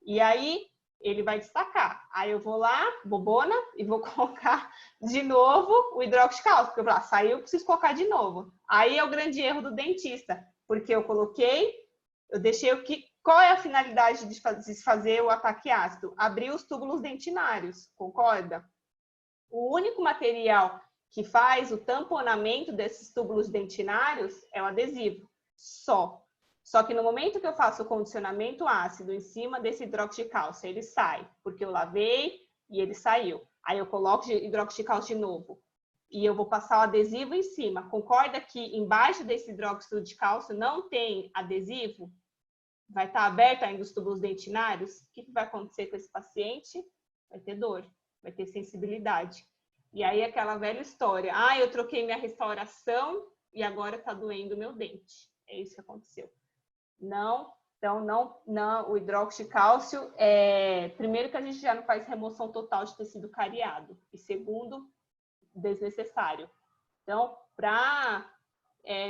E aí ele vai destacar. Aí eu vou lá, bobona, e vou colocar de novo o hidróxido de cálcio, porque eu vou lá, saiu, eu preciso colocar de novo. Aí é o grande erro do dentista, porque eu deixei o que... Qual é a finalidade de fazer o ataque ácido? Abrir os túbulos dentinários, concorda? O único material que faz o tamponamento desses túbulos dentinários é o adesivo, só. Só que no momento que eu faço o condicionamento ácido em cima desse hidróxido de cálcio, ele sai, porque eu lavei e ele saiu. Aí eu coloco hidróxido de cálcio de novo e eu vou passar o adesivo em cima. Concorda que embaixo desse hidróxido de cálcio não tem adesivo? Vai estar aberto ainda os túbulos dentinários? O que vai acontecer com esse paciente? Vai ter dor, vai ter sensibilidade. E aí aquela velha história, eu troquei minha restauração e agora está doendo o meu dente. É isso que aconteceu. Não, então não, o hidróxido de cálcio, primeiro que a gente já não faz remoção total de tecido cariado, e segundo, desnecessário. Então, para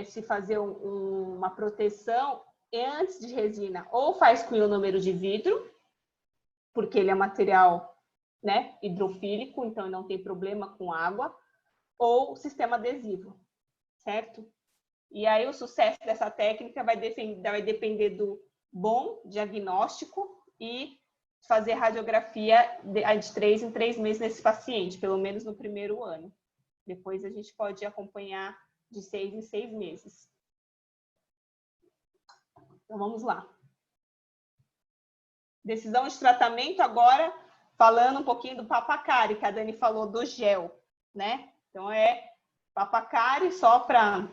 se fazer uma proteção antes de resina, ou faz com ionômero de vidro, porque ele é material, né, hidrofílico, então não tem problema com água, ou sistema adesivo, certo? E aí o sucesso dessa técnica vai depender do bom diagnóstico e fazer radiografia de 3 em 3 meses nesse paciente, pelo menos no primeiro ano. Depois a gente pode acompanhar de 6 em 6 meses. Então vamos lá. Decisão de tratamento agora, falando um pouquinho do Papacari, que a Dani falou do gel, né? Então Papacari, só para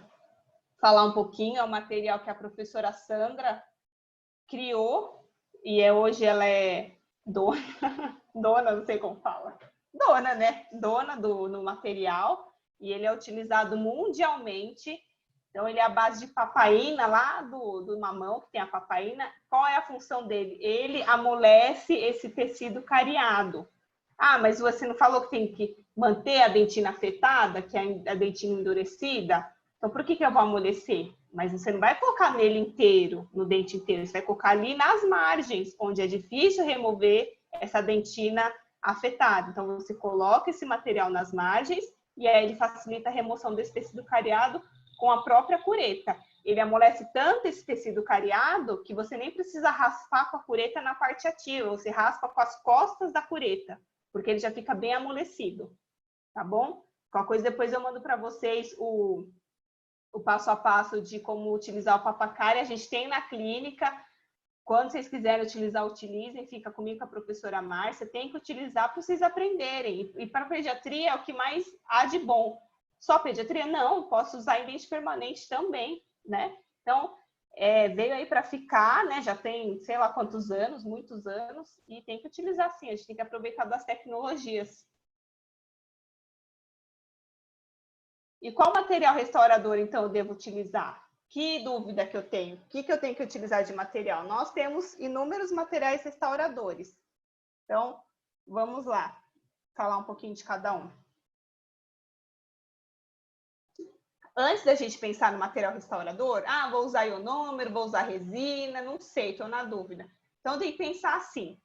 falar um pouquinho, é um material que a professora Sandra criou, e hoje ela é dona, não sei como fala, dona, né? Dona no material, e ele é utilizado mundialmente. Então, ele é a base de papaína, lá do mamão, que tem a papaína. Qual é a função dele? Ele amolece esse tecido cariado. Mas você não falou que tem que manter a dentina afetada, que é a dentina endurecida? Então, por que eu vou amolecer? Mas você não vai colocar nele inteiro, no dente inteiro. Você vai colocar ali nas margens, onde é difícil remover essa dentina afetada. Então, você coloca esse material nas margens e aí ele facilita a remoção desse tecido cariado com a própria cureta. Ele amolece tanto esse tecido cariado que você nem precisa raspar com a cureta na parte ativa. Você raspa com as costas da cureta. porque ele já fica bem amolecido, tá bom? Qualquer coisa depois eu mando para vocês o passo a passo de como utilizar o Papacari. A gente tem na clínica. Quando vocês quiserem utilizar, utilizem. Fica comigo, com a professora Márcia. Tem que utilizar para vocês aprenderem. E para pediatria é o que mais há de bom. Só pediatria? Não, posso usar em dente permanente também, né? Então, veio aí para ficar, né? Já tem, sei lá quantos anos, muitos anos, e tem que utilizar sim. A gente tem que aproveitar das tecnologias. E qual material restaurador, então, eu devo utilizar? Que dúvida que eu tenho? O que eu tenho que utilizar de material? Nós temos inúmeros materiais restauradores. Então, vamos lá, falar um pouquinho de cada um. Antes da gente pensar no material restaurador, vou usar ionômero, vou usar resina, não sei, estou na dúvida. Então, tem que pensar assim.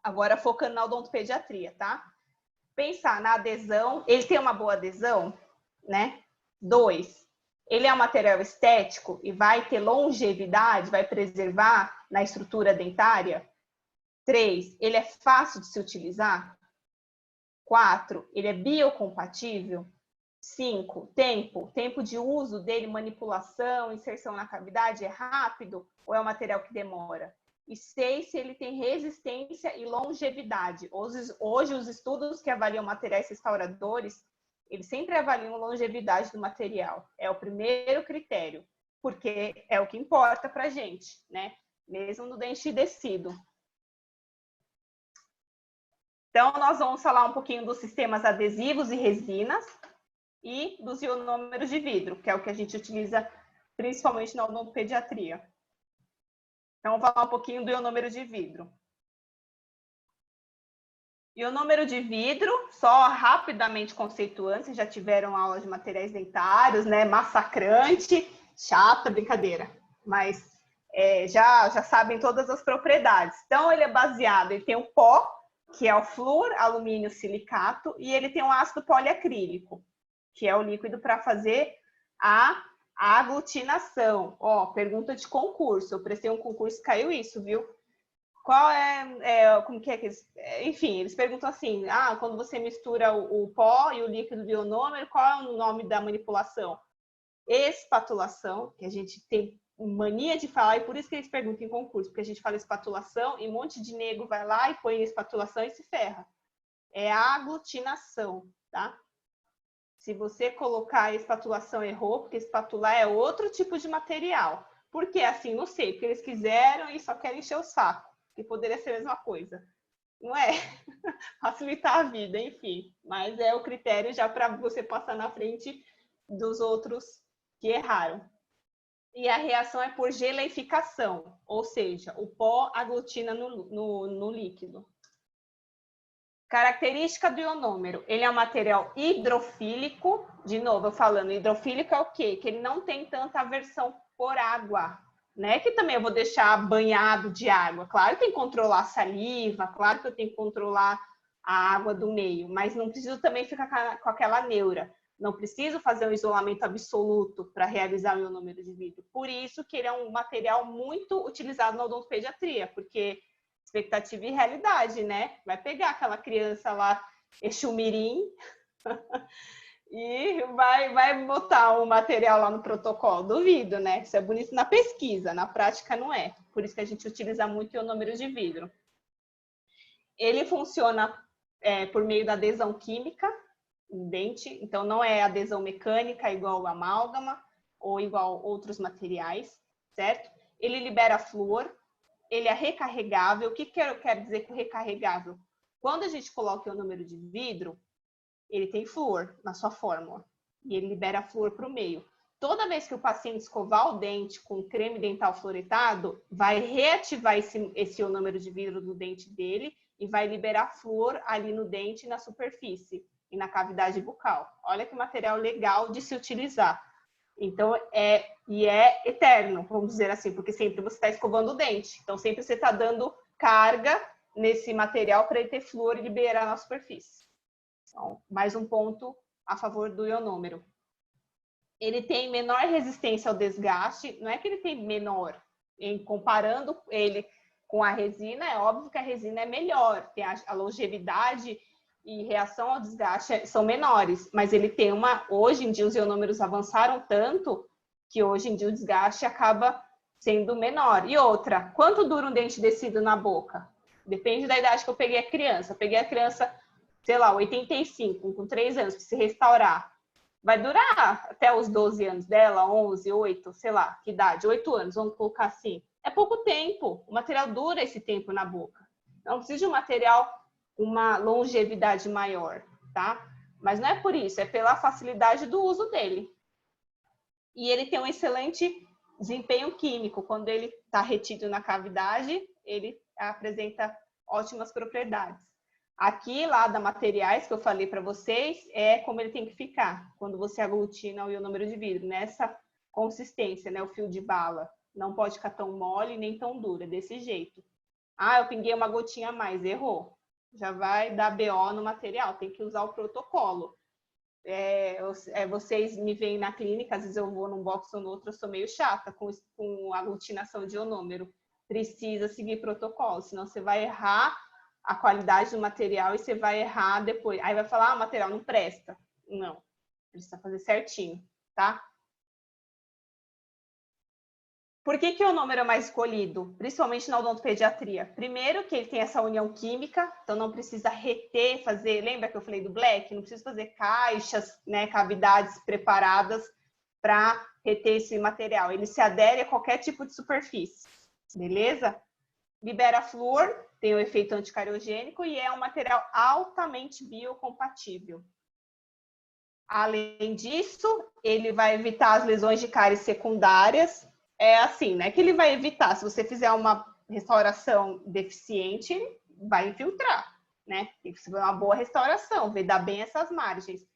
Agora, focando na odontopediatria, tá? Pensar na adesão. Ele tem uma boa adesão? Né? 2, ele é um material estético e vai ter longevidade, vai preservar na estrutura dentária? 3, ele é fácil de se utilizar? 4, ele é biocompatível? 5, tempo de uso dele, manipulação, inserção na cavidade, é rápido ou é um material que demora? E 6, se ele tem resistência e longevidade. Hoje os estudos que avaliam materiais restauradores, eles sempre avaliam a longevidade do material. É o primeiro critério, porque é o que importa para a gente, né? Mesmo no dente descido. Então, nós vamos falar um pouquinho dos sistemas adesivos e resinas e dos ionômeros de vidro, que é o que a gente utiliza principalmente na odontopediatria. Então, vamos falar um pouquinho do ionômero de vidro. Ionômero de vidro, só rapidamente conceituando, vocês já tiveram aula de materiais dentários, né? Massacrante, chata, brincadeira, mas já sabem todas as propriedades. Então, ele é baseado, ele tem o pó, que é o flúor, alumínio, silicato, e ele tem um ácido poliacrílico, que é o líquido para fazer a aglutinação. Ó, pergunta de concurso, eu prestei um concurso e caiu isso, viu? Qual como que é que eles... Enfim, eles perguntam assim, quando você mistura o pó e o líquido do ionômero, qual é o nome da manipulação? Espatulação, que a gente tem mania de falar, e por isso que eles perguntam em concurso, porque a gente fala espatulação e um monte de nego vai lá e põe espatulação e se ferra. É a aglutinação, tá? Se você colocar a espatulação, errou, porque espatular é outro tipo de material. Por que assim? Não sei, porque eles quiseram e só querem encher o saco. Que poderia ser a mesma coisa. Não é? Facilitar a vida, enfim. Mas é o critério já para você passar na frente dos outros que erraram. E a reação é por geleificação, ou seja, o pó aglutina no líquido. Característica do ionômero. Ele é um material hidrofílico. De novo, eu falando, hidrofílico é o quê? Que ele não tem tanta aversão por água. Não é que também eu vou deixar banhado de água. Claro que tem que controlar a saliva, claro que eu tenho que controlar a água do meio, mas não preciso também ficar com aquela neura. Não preciso fazer um isolamento absoluto para realizar o ionômero de vidro. Por isso que ele é um material muito utilizado na odontopediatria, porque expectativa e realidade, né? Vai pegar aquela criança lá, Exumirim, e vai botar o material lá no protocolo. Duvido, né? Isso é bonito na pesquisa, na prática não é. Por isso que a gente utiliza muito o ionômero de vidro. Ele funciona por meio da adesão química no dente, então não é adesão mecânica igual o amálgama ou igual outros materiais, certo? Ele libera flúor, ele é recarregável. O que eu quero dizer com recarregável? Quando a gente coloca o ionômero de vidro, ele tem flúor na sua fórmula e ele libera flúor para o meio. Toda vez que o paciente escovar o dente com creme dental fluoretado, vai reativar esse ionômero de vidro do dente dele e vai liberar flúor ali no dente, na superfície e na cavidade bucal. Olha que material legal de se utilizar. Então, é eterno, vamos dizer assim, porque sempre você está escovando o dente. Então, sempre você está dando carga nesse material para ele ter flúor e liberar na superfície. Então, mais um ponto a favor do ionômero. Ele tem menor resistência ao desgaste, não é que ele tem menor, comparando ele com a resina, é óbvio que a resina é melhor, tem a longevidade e reação ao desgaste são menores, mas ele tem hoje em dia os ionômeros avançaram tanto que hoje em dia o desgaste acaba sendo menor. E outra, quanto dura um dente descido na boca? Depende da idade que eu peguei a criança. Eu peguei a criança, sei lá, 85, com 3 anos, para se restaurar. Vai durar até os 12 anos dela, 11, 8, sei lá, que idade, 8 anos, vamos colocar assim. É pouco tempo, o material dura esse tempo na boca. Não precisa de um material com uma longevidade maior, tá? Mas não é por isso, é pela facilidade do uso dele. E ele tem um excelente desempenho químico. Quando ele está retido na cavidade, ele apresenta ótimas propriedades. Aqui, lá da materiais que eu falei para vocês, é como ele tem que ficar quando você aglutina o ionômero de vidro, nessa consistência, né? O fio de bala. Não pode ficar tão mole nem tão dura, desse jeito. Ah, eu pinguei uma gotinha a mais, errou. Já vai dar BO no material, tem que usar o protocolo. Vocês me veem na clínica, às vezes eu vou num box ou no outro, eu sou meio chata com aglutinação de ionômero. Precisa seguir protocolo, senão você vai errar a qualidade do material e você vai errar depois. Aí vai falar, o material não presta. Não, precisa fazer certinho, tá? Por que o ionômero é mais escolhido? Principalmente na odontopediatria. Primeiro que ele tem essa união química, então não precisa reter, fazer... Lembra que eu falei do black? Não precisa fazer caixas, né, cavidades preparadas para reter esse material. Ele se adere a qualquer tipo de superfície, beleza? Libera flúor, tem o efeito anticariogênico e é um material altamente biocompatível. Além disso, ele vai evitar as lesões de cáries secundárias. É assim, né? Que ele vai evitar, se você fizer uma restauração deficiente, ele vai infiltrar, né? Tem que fazer uma boa restauração, vedar bem essas margens.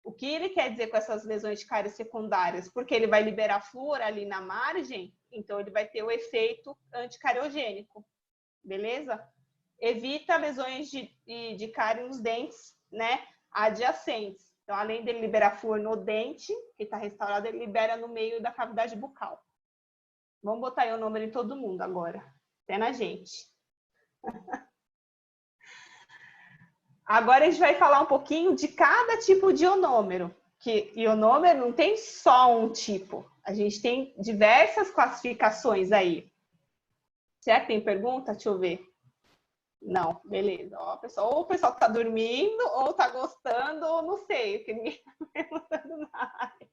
O que ele quer dizer com essas lesões de cáries secundárias? Porque ele vai liberar flúor ali na margem, então ele vai ter o efeito anticariogênico, beleza? Evita lesões de cárie nos dentes, né? Adjacentes. Então, além dele liberar flúor no dente, que está restaurado, ele libera no meio da cavidade bucal. Vamos botar aí o número em todo mundo agora, até na gente. Agora a gente vai falar um pouquinho de cada tipo de ionômero. Que ionômero não tem só um tipo, a gente tem diversas classificações aí. Será que tem pergunta? Deixa eu ver. Não, beleza. Ó, pessoal, ou o pessoal está dormindo, ou está gostando, ou não sei, porque ninguém está perguntando mais.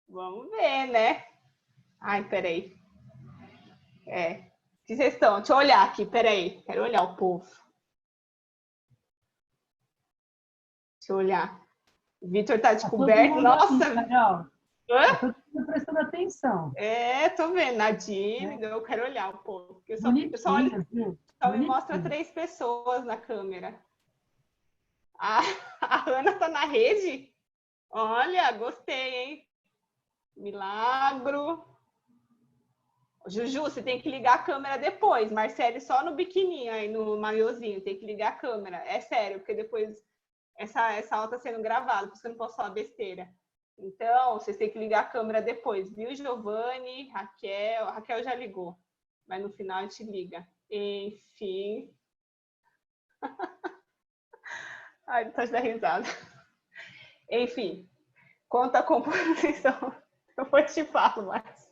Vamos ver, né? Ai, peraí. Que vocês estão? Deixa eu olhar aqui, peraí. Quero olhar o povo. Deixa eu olhar. O Vitor tá descoberto. Nossa! Estou prestando atenção. Tô vendo. Nadine, eu quero olhar o povo. Porque só me mostra 3 pessoas na câmera. A Ana tá na rede? Olha, gostei, hein? Milagro. Juju, você tem que ligar a câmera depois. Marcele só no biquininho aí, no maiozinho. Tem que ligar a câmera. É sério, porque depois essa aula tá sendo gravada, por isso que eu não posso falar besteira. Então, vocês têm que ligar a câmera depois, viu, Giovanni, Raquel? A Raquel já ligou, mas no final a gente liga. Enfim. Ai, tá dando risada. Enfim, conta a composição. Eu vou te falar mais.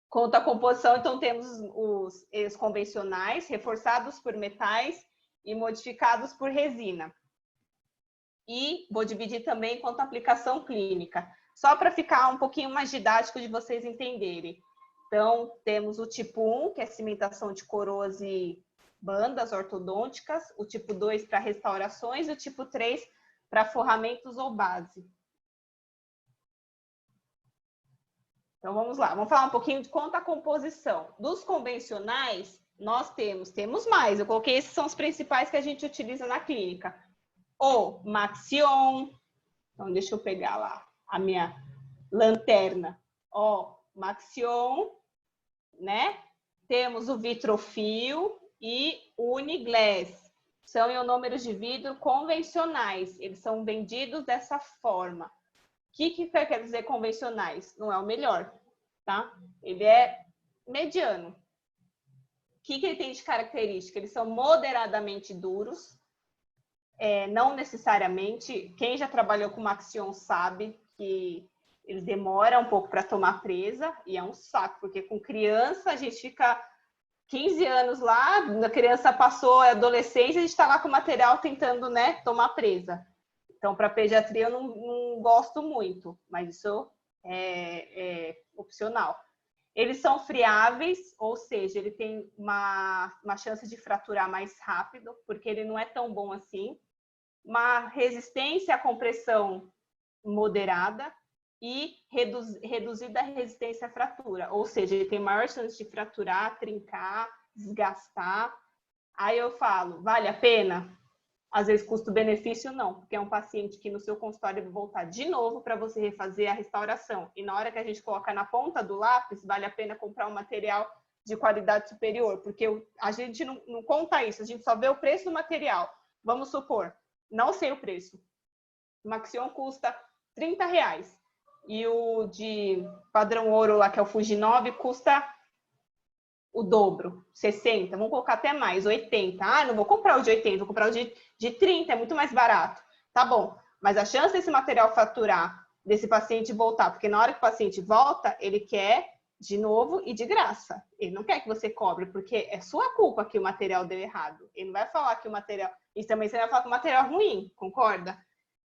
Quanto à composição, então temos os convencionais, reforçados por metais e modificados por resina. E vou dividir também quanto à aplicação clínica, só para ficar um pouquinho mais didático de vocês entenderem. Então, temos o tipo 1, que é cimentação de coroas e bandas ortodônticas, o tipo 2 para restaurações e o tipo 3 para forramentos ou base. Então, vamos lá. Vamos falar um pouquinho de quanto à composição. Dos convencionais, nós temos mais. Eu coloquei esses são os principais que a gente utiliza na clínica. O Maxion. Então, deixa eu pegar lá a minha lanterna. O Maxion, né? Temos o Vitrofil e o Uniglass. São ionômeros de vidro convencionais. Eles são vendidos dessa forma. O que quer dizer convencionais? Não é o melhor. tá? Ele é mediano. O que ele tem de característica? Eles são moderadamente duros, não necessariamente. Quem já trabalhou com Maxion sabe que ele demora um pouco para tomar presa e é um saco, porque com criança a gente fica 15 anos lá, a criança passou a adolescência, a gente está lá com o material tentando, né, tomar presa. Então, para pediatria eu não gosto muito, mas isso é opcional. Eles são friáveis, ou seja, ele tem uma chance de fraturar mais rápido, porque ele não é tão bom assim. Uma resistência à compressão moderada e reduzida a resistência à fratura, ou seja, ele tem maior chance de fraturar, trincar, desgastar. Aí eu falo, vale a pena? Às vezes custo-benefício não, porque é um paciente que no seu consultório vai voltar de novo para você refazer a restauração. E na hora que a gente coloca na ponta do lápis, vale a pena comprar um material de qualidade superior, porque a gente não conta isso, a gente só vê o preço do material. Vamos supor, não sei o preço. O Maxion custa R$30. E o de padrão ouro lá, que é o Fujinove, custa o dobro, 60. Vamos colocar até mais, 80. Ah, não vou comprar o de 80, vou comprar o de 30, é muito mais barato. Tá bom, mas a chance desse material fraturar, desse paciente voltar, porque na hora que o paciente volta, ele quer de novo e de graça. Ele não quer que você cobre, porque é sua culpa que o material deu errado. Ele não vai falar que o material... E também você vai falar que o material é ruim, concorda?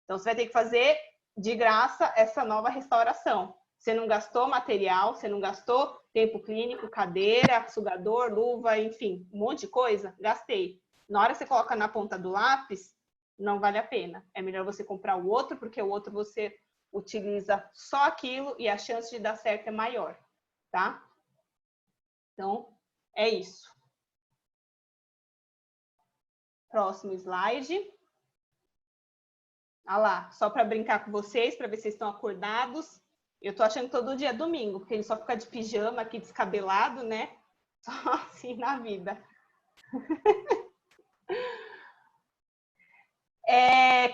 Então, você vai ter que fazer de graça essa nova restauração. Você não gastou material, você não gastou tempo clínico, cadeira, sugador, luva, enfim, um monte de coisa, gastei. Na hora que você coloca na ponta do lápis, não vale a pena. É melhor você comprar o outro, porque o outro você utiliza só aquilo e a chance de dar certo é maior, tá? Então, é isso. Próximo slide. Ah lá, só para brincar com vocês, para ver se vocês estão acordados. Eu tô achando que todo dia é domingo, porque ele só fica de pijama aqui, descabelado, né? Só assim na vida.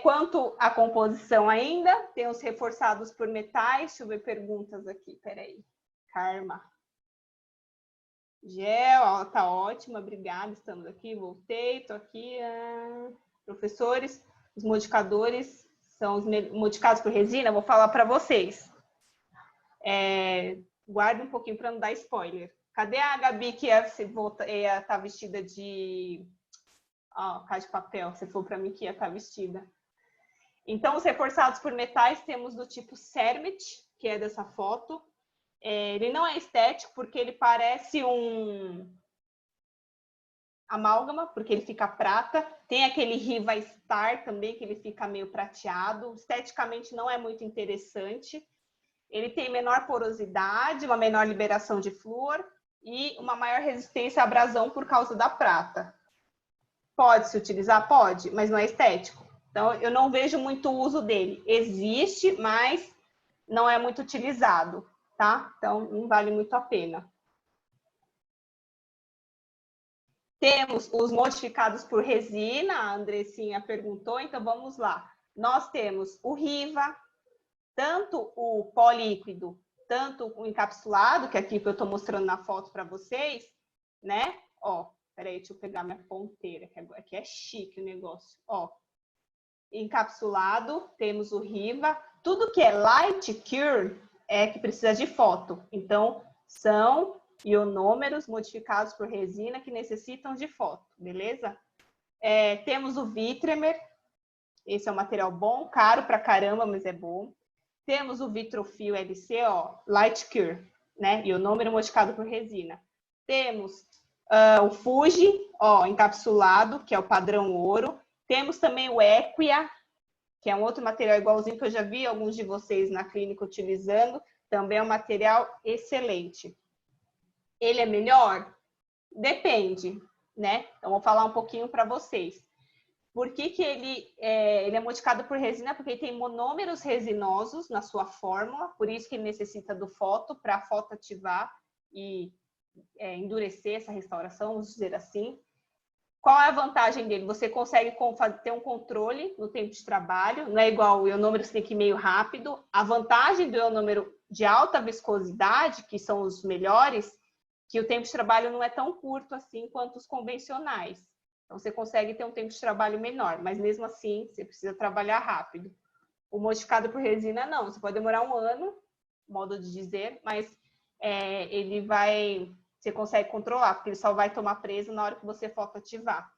Quanto à composição ainda, tem os reforçados por metais. Deixa eu ver perguntas aqui, peraí. Karma. Gel, ó, tá ótima, obrigada, estamos aqui, voltei, tô aqui. Professores, os modificadores são os modificados por resina, vou falar para vocês. Guarde um pouquinho para não dar spoiler. Cadê a Gabi que ia estar vestida de... caixa de papel, você falou para mim que ia estar vestida. Então, os reforçados por metais temos do tipo Cermet, que é dessa foto. Ele não é estético porque ele parece um amálgama, porque ele fica prata. Tem aquele Riva Star também, que ele fica meio prateado. Esteticamente não é muito interessante. Ele tem menor porosidade, uma menor liberação de flúor e uma maior resistência à abrasão por causa da prata. Pode se utilizar? Pode, mas não é estético. Então, eu não vejo muito uso dele. Existe, mas não é muito utilizado, tá? Então, não vale muito a pena. Temos os modificados por resina, a Andressinha perguntou, então vamos lá. Nós temos o Riva, tanto o pó líquido, tanto o encapsulado, que aqui eu estou mostrando na foto para vocês, né? Ó, peraí, deixa eu pegar minha ponteira, que aqui é chique o negócio. Ó, encapsulado, temos o Riva. Tudo que é light cure é que precisa de foto. Então, são ionômeros modificados por resina que necessitam de foto, beleza? Temos o Vitremer. Esse é um material bom, caro pra caramba, mas é bom. Temos o Vitrofil LC, ó, Light Cure, né? E o número modificado por resina. Temos o Fuji, ó, encapsulado, que é o padrão ouro. Temos também o Equia, que é um outro material igualzinho que eu já vi alguns de vocês na clínica utilizando. Também é um material excelente. Ele é melhor? Depende, né? Então, vou falar um pouquinho para vocês. Por que ele é modificado por resina? Porque ele tem monômeros resinosos na sua fórmula, por isso que ele necessita do foto, para a foto ativar e endurecer essa restauração, vamos dizer assim. Qual é a vantagem dele? Você consegue ter um controle no tempo de trabalho, não é igual o ionômero, você tem que ir meio rápido. A vantagem do ionômero de alta viscosidade, que são os melhores, que o tempo de trabalho não é tão curto assim quanto os convencionais. Então, você consegue ter um tempo de trabalho menor, mas mesmo assim, você precisa trabalhar rápido. O modificado por resina, não. Você pode demorar 1 ano, modo de dizer, mas você consegue controlar, porque ele só vai tomar preso na hora que você fotoativar.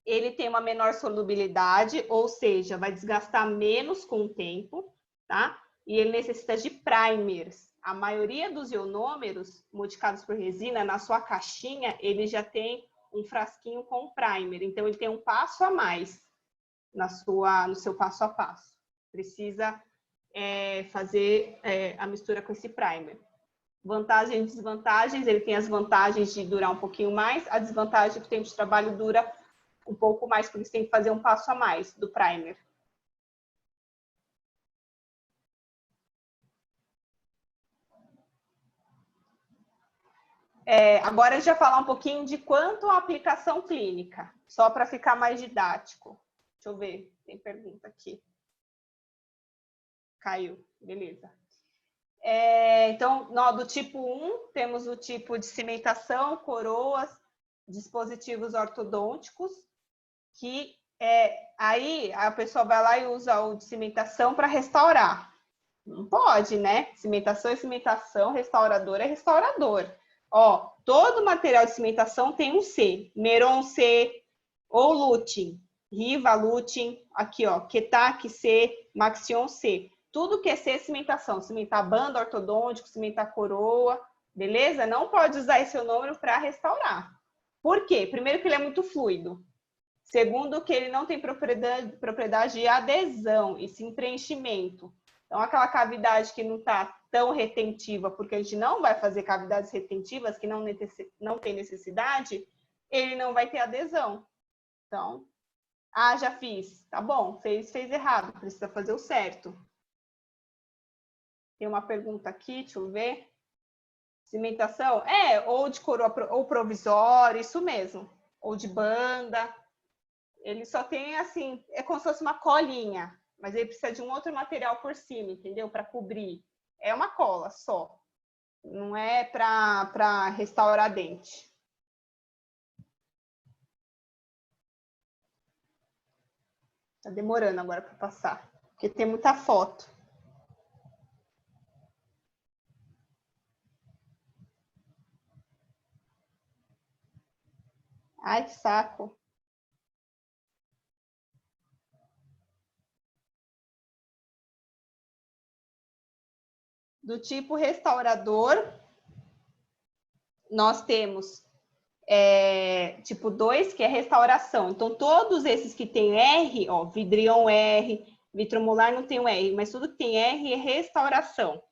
Ele tem uma menor solubilidade, ou seja, vai desgastar menos com o tempo, tá? E ele necessita de primers. A maioria dos ionômeros modificados por resina, na sua caixinha, ele já tem um frasquinho com primer. Então, ele tem um passo a mais no seu passo a passo. Precisa fazer a mistura com esse primer. Vantagens e desvantagens, ele tem as vantagens de durar um pouquinho mais, a desvantagem é que o tempo de trabalho dura um pouco mais, porque você tem que fazer um passo a mais do primer. Agora a gente vai falar um pouquinho de quanto a aplicação clínica, só para ficar mais didático. Deixa eu ver, tem pergunta aqui. Caiu, beleza. Então, do tipo 1, temos o tipo de cimentação, coroas, dispositivos ortodônticos, que aí a pessoa vai lá e usa o de cimentação para restaurar. Não pode, né? Cimentação é cimentação, restaurador é restaurador. Ó, todo material de cimentação tem um C, Meron C, ou Lutin, Riva Lutin, aqui ó, Ketak C, Maxion C. Tudo que é C é cimentação, cimentar banda, ortodôntico, cimentar coroa, beleza? Não pode usar esse número para restaurar. Por quê? Primeiro que ele é muito fluido. Segundo que ele não tem propriedade de adesão e sim preenchimento. Então, aquela cavidade que não está tão retentiva, porque a gente não vai fazer cavidades retentivas que não tem necessidade, ele não vai ter adesão. Então, já fiz. Tá bom, fez errado, precisa fazer o certo. Tem uma pergunta aqui, deixa eu ver. Cimentação? Ou de coroa ou provisório, isso mesmo. Ou de banda. Ele só tem assim, é como se fosse uma colinha, mas ele precisa de um outro material por cima, entendeu? Para cobrir. É uma cola só. Não é para restaurar dente. Tá demorando agora para passar, porque tem muita foto. Ai, que saco. Do tipo restaurador, nós temos tipo 2, que é restauração. Então, todos esses que tem R, ó, Vidrion R, Vitromolar não tem o R, mas tudo que tem R é restauração.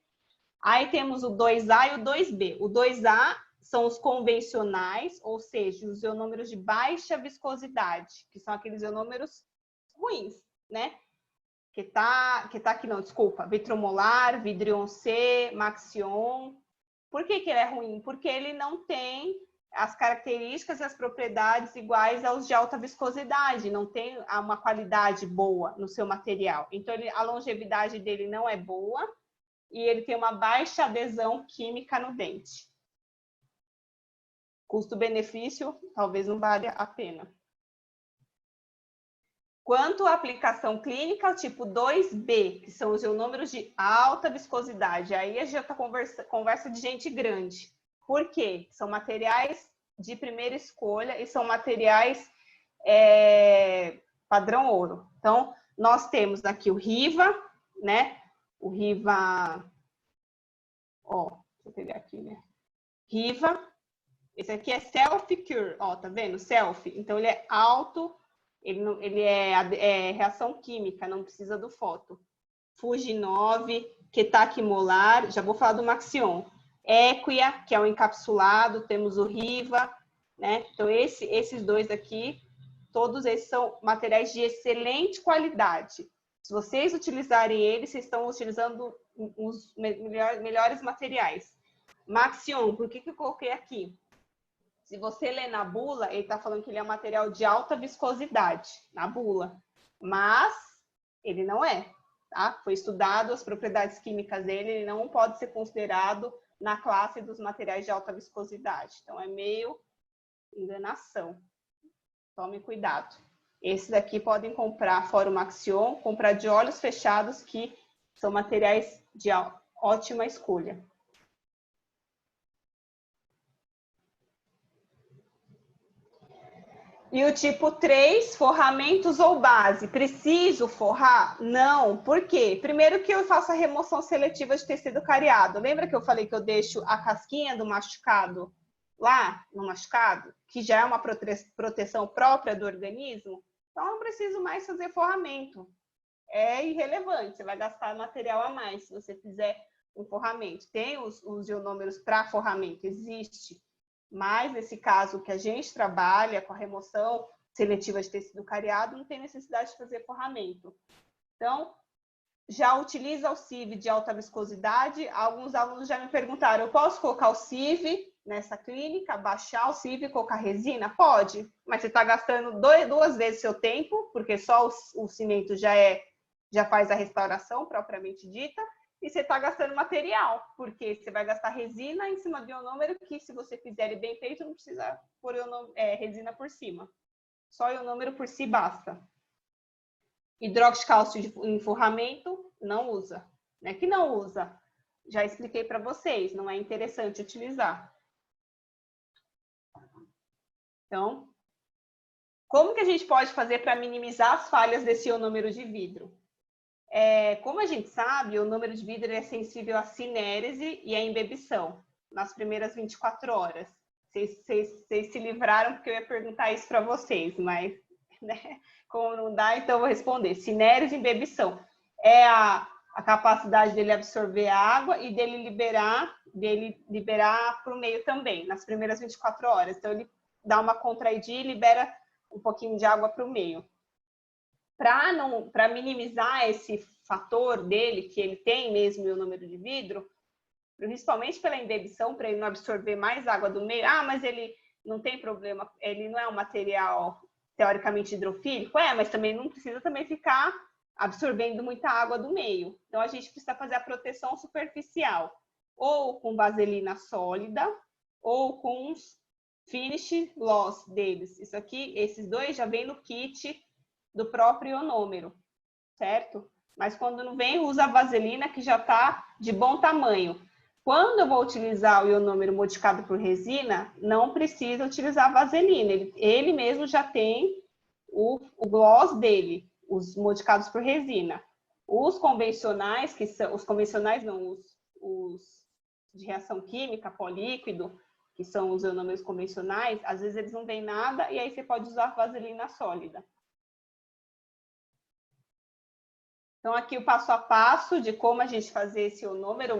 Aí temos o 2A e o 2B. O 2A são os convencionais, ou seja, os ionômeros de baixa viscosidade, que são aqueles ionômeros ruins, né? Que tá aqui, não, desculpa. Vitromolar, Vidrion C, Maxion. Por que ele é ruim? Porque ele não tem as características e as propriedades iguais aos de alta viscosidade, não tem uma qualidade boa no seu material. Então, a longevidade dele não é boa e ele tem uma baixa adesão química no dente. Custo-benefício, talvez não valha a pena. Quanto à aplicação clínica, o tipo 2B, que são os ionômeros de alta viscosidade, aí a gente já está conversa de gente grande. Por quê? São materiais de primeira escolha e são materiais padrão ouro. Então, nós temos aqui o Riva, né? O Riva, ó, deixa eu pegar aqui, né? Riva, esse aqui é Self Cure, ó, tá vendo? Self, então ele é alto, ele é reação química, não precisa do foto. Fuji 9, Ketak Molar, já vou falar do Maxion. Equia, que é o encapsulado, temos o Riva, né? Então, esses dois aqui, todos esses são materiais de excelente qualidade. Se vocês utilizarem eles, vocês estão utilizando os melhores materiais. Maxion, por que eu coloquei aqui? Se você ler na bula, ele está falando que ele é um material de alta viscosidade, na bula. Mas ele não é. tá? Foi estudado as propriedades químicas dele, ele não pode ser considerado na classe dos materiais de alta viscosidade. Então, é meio enganação. Tome cuidado. Esses daqui podem comprar fora o Maxion, comprar de olhos fechados, que são materiais de ótima escolha. E o tipo 3, forramentos ou base. Preciso forrar? Não. Por quê? Primeiro que eu faço a remoção seletiva de tecido cariado. Lembra que eu falei que eu deixo a casquinha do machucado lá no machucado? Que já é uma proteção própria do organismo? Então, não preciso mais fazer forramento. É irrelevante. Você vai gastar material a mais se você fizer um forramento. Tem os ionômeros para forramento? Existe. Mas, nesse caso que a gente trabalha com a remoção seletiva de tecido cariado, não tem necessidade de fazer forramento. Então, já utiliza o CIV de alta viscosidade. Alguns alunos já me perguntaram, eu posso colocar o CIV nessa clínica, baixar o CIV e colocar resina? Pode, mas você está gastando 2 vezes seu tempo, porque só o cimento já faz a restauração propriamente dita, e você está gastando material, porque você vai gastar resina em cima do ionômero, que se você fizer ele bem feito, não precisa pôr resina por cima. Só ionômero por si basta. Hidróxido de cálcio em forramento, não usa. Não é que não usa. Já expliquei para vocês, não é interessante utilizar. Então, como que a gente pode fazer para minimizar as falhas desse ionômero de vidro? Como a gente sabe, o ionômero de vidro é sensível à cinérese e à embebição nas primeiras 24 horas. Vocês se livraram porque eu ia perguntar isso para vocês, mas né, como não dá, então eu vou responder. Cinérese e embebição é a capacidade dele absorver a água e dele liberar para o meio também, nas primeiras 24 horas. Então, ele dá uma contraidinha e libera um pouquinho de água para o meio. Para minimizar esse fator dele, que ele tem mesmo o ionômero de vidro, principalmente pela embebição, para ele não absorver mais água do meio. Ah, mas ele não tem problema, ele não é um material teoricamente hidrofílico? Mas também não precisa também ficar absorvendo muita água do meio. Então, a gente precisa fazer a proteção superficial, ou com vaselina sólida, ou com os finish gloss deles. Isso aqui, esses dois já vem no kit do próprio ionômero, certo? Mas quando não vem, usa a vaselina, que já está de bom tamanho. Quando eu vou utilizar o ionômero modificado por resina, não precisa utilizar a vaselina. Ele mesmo já tem o gloss dele, os modificados por resina. Os convencionais, que são os convencionais não, os de reação química, pó líquido, que são os ionômeros convencionais, às vezes eles não têm nada, e aí você pode usar vaselina sólida. Então, aqui o passo a passo de como a gente fazer esse ionômero.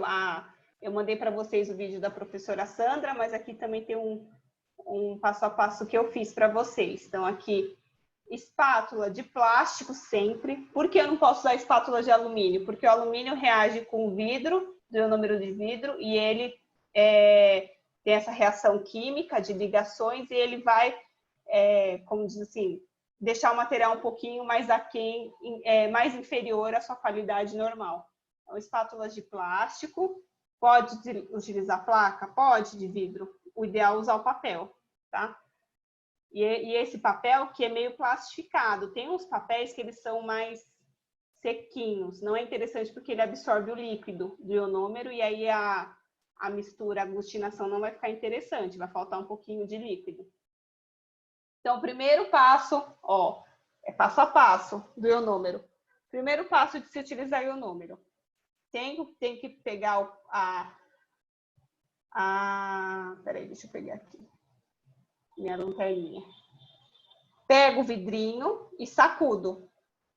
Eu mandei para vocês o vídeo da professora Sandra, mas aqui também tem um passo a passo que eu fiz para vocês. Então, aqui, espátula de plástico sempre. Por que eu não posso usar espátula de alumínio? Porque o alumínio reage com o vidro, do ionômero de vidro, e ele tem essa reação química de ligações, e ele vai, como diz assim, deixar o material um pouquinho mais aquém, mais inferior à sua qualidade normal. Então, espátulas de plástico. Pode utilizar placa? Pode, de vidro. O ideal é usar o papel, tá? E esse papel que é meio plastificado. Tem uns papéis que eles são mais sequinhos. Não é interessante porque ele absorve o líquido do ionômero e aí a mistura, a aglutinação não vai ficar interessante. Vai faltar um pouquinho de líquido. Então, o primeiro passo, é passo a passo do ionômero. Primeiro passo de se utilizar o ionômero. Tem que pegar peraí, deixa eu pegar aqui. Minha lanterninha. Pego o vidrinho e sacudo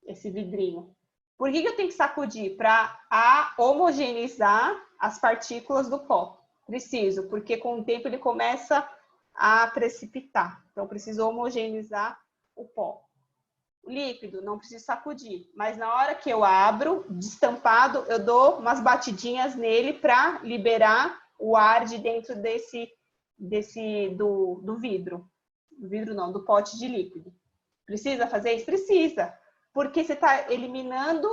esse vidrinho. Por que eu tenho que sacudir? Para homogeneizar as partículas do pó. Preciso, porque com o tempo ele começa a precipitar. Então, preciso homogeneizar o pó. O líquido, não preciso sacudir. Mas na hora que eu abro, destampado, eu dou umas batidinhas nele para liberar o ar de dentro do vidro. Do vidro não, do pote de líquido. Precisa fazer isso? Precisa. Porque você está eliminando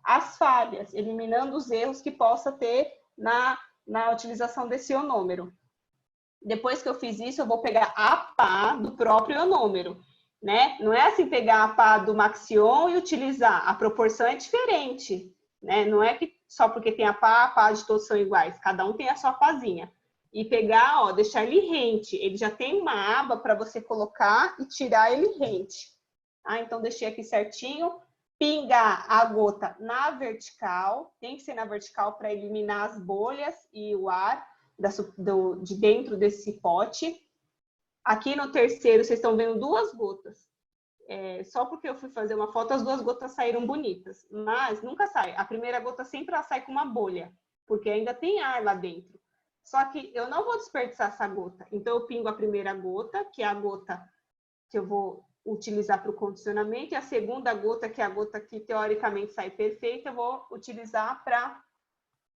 as falhas, eliminando os erros que possa ter na utilização desse ionômero. Depois que eu fiz isso, eu vou pegar a pá do próprio ionômero, né? Não é assim pegar a pá do Maxion e utilizar, a proporção é diferente, né? Não é que só porque tem a pá de todos são iguais, cada um tem a sua pazinha. E pegar, ó, deixar ele rente, ele já tem uma aba para você colocar e tirar ele rente. Ah, então deixei aqui certinho. Pingar a gota na vertical, tem que ser na vertical para eliminar as bolhas e o ar de dentro desse pote. Aqui no terceiro, vocês estão vendo 2 gotas. Só porque eu fui fazer uma foto, as 2 gotas saíram bonitas. Mas nunca sai. A primeira gota sempre ela sai com uma bolha, porque ainda tem ar lá dentro. Só que eu não vou desperdiçar essa gota. Então, eu pingo a primeira gota, que é a gota que eu vou utilizar para o condicionamento, e a segunda gota, que é a gota que teoricamente sai perfeita, eu vou utilizar para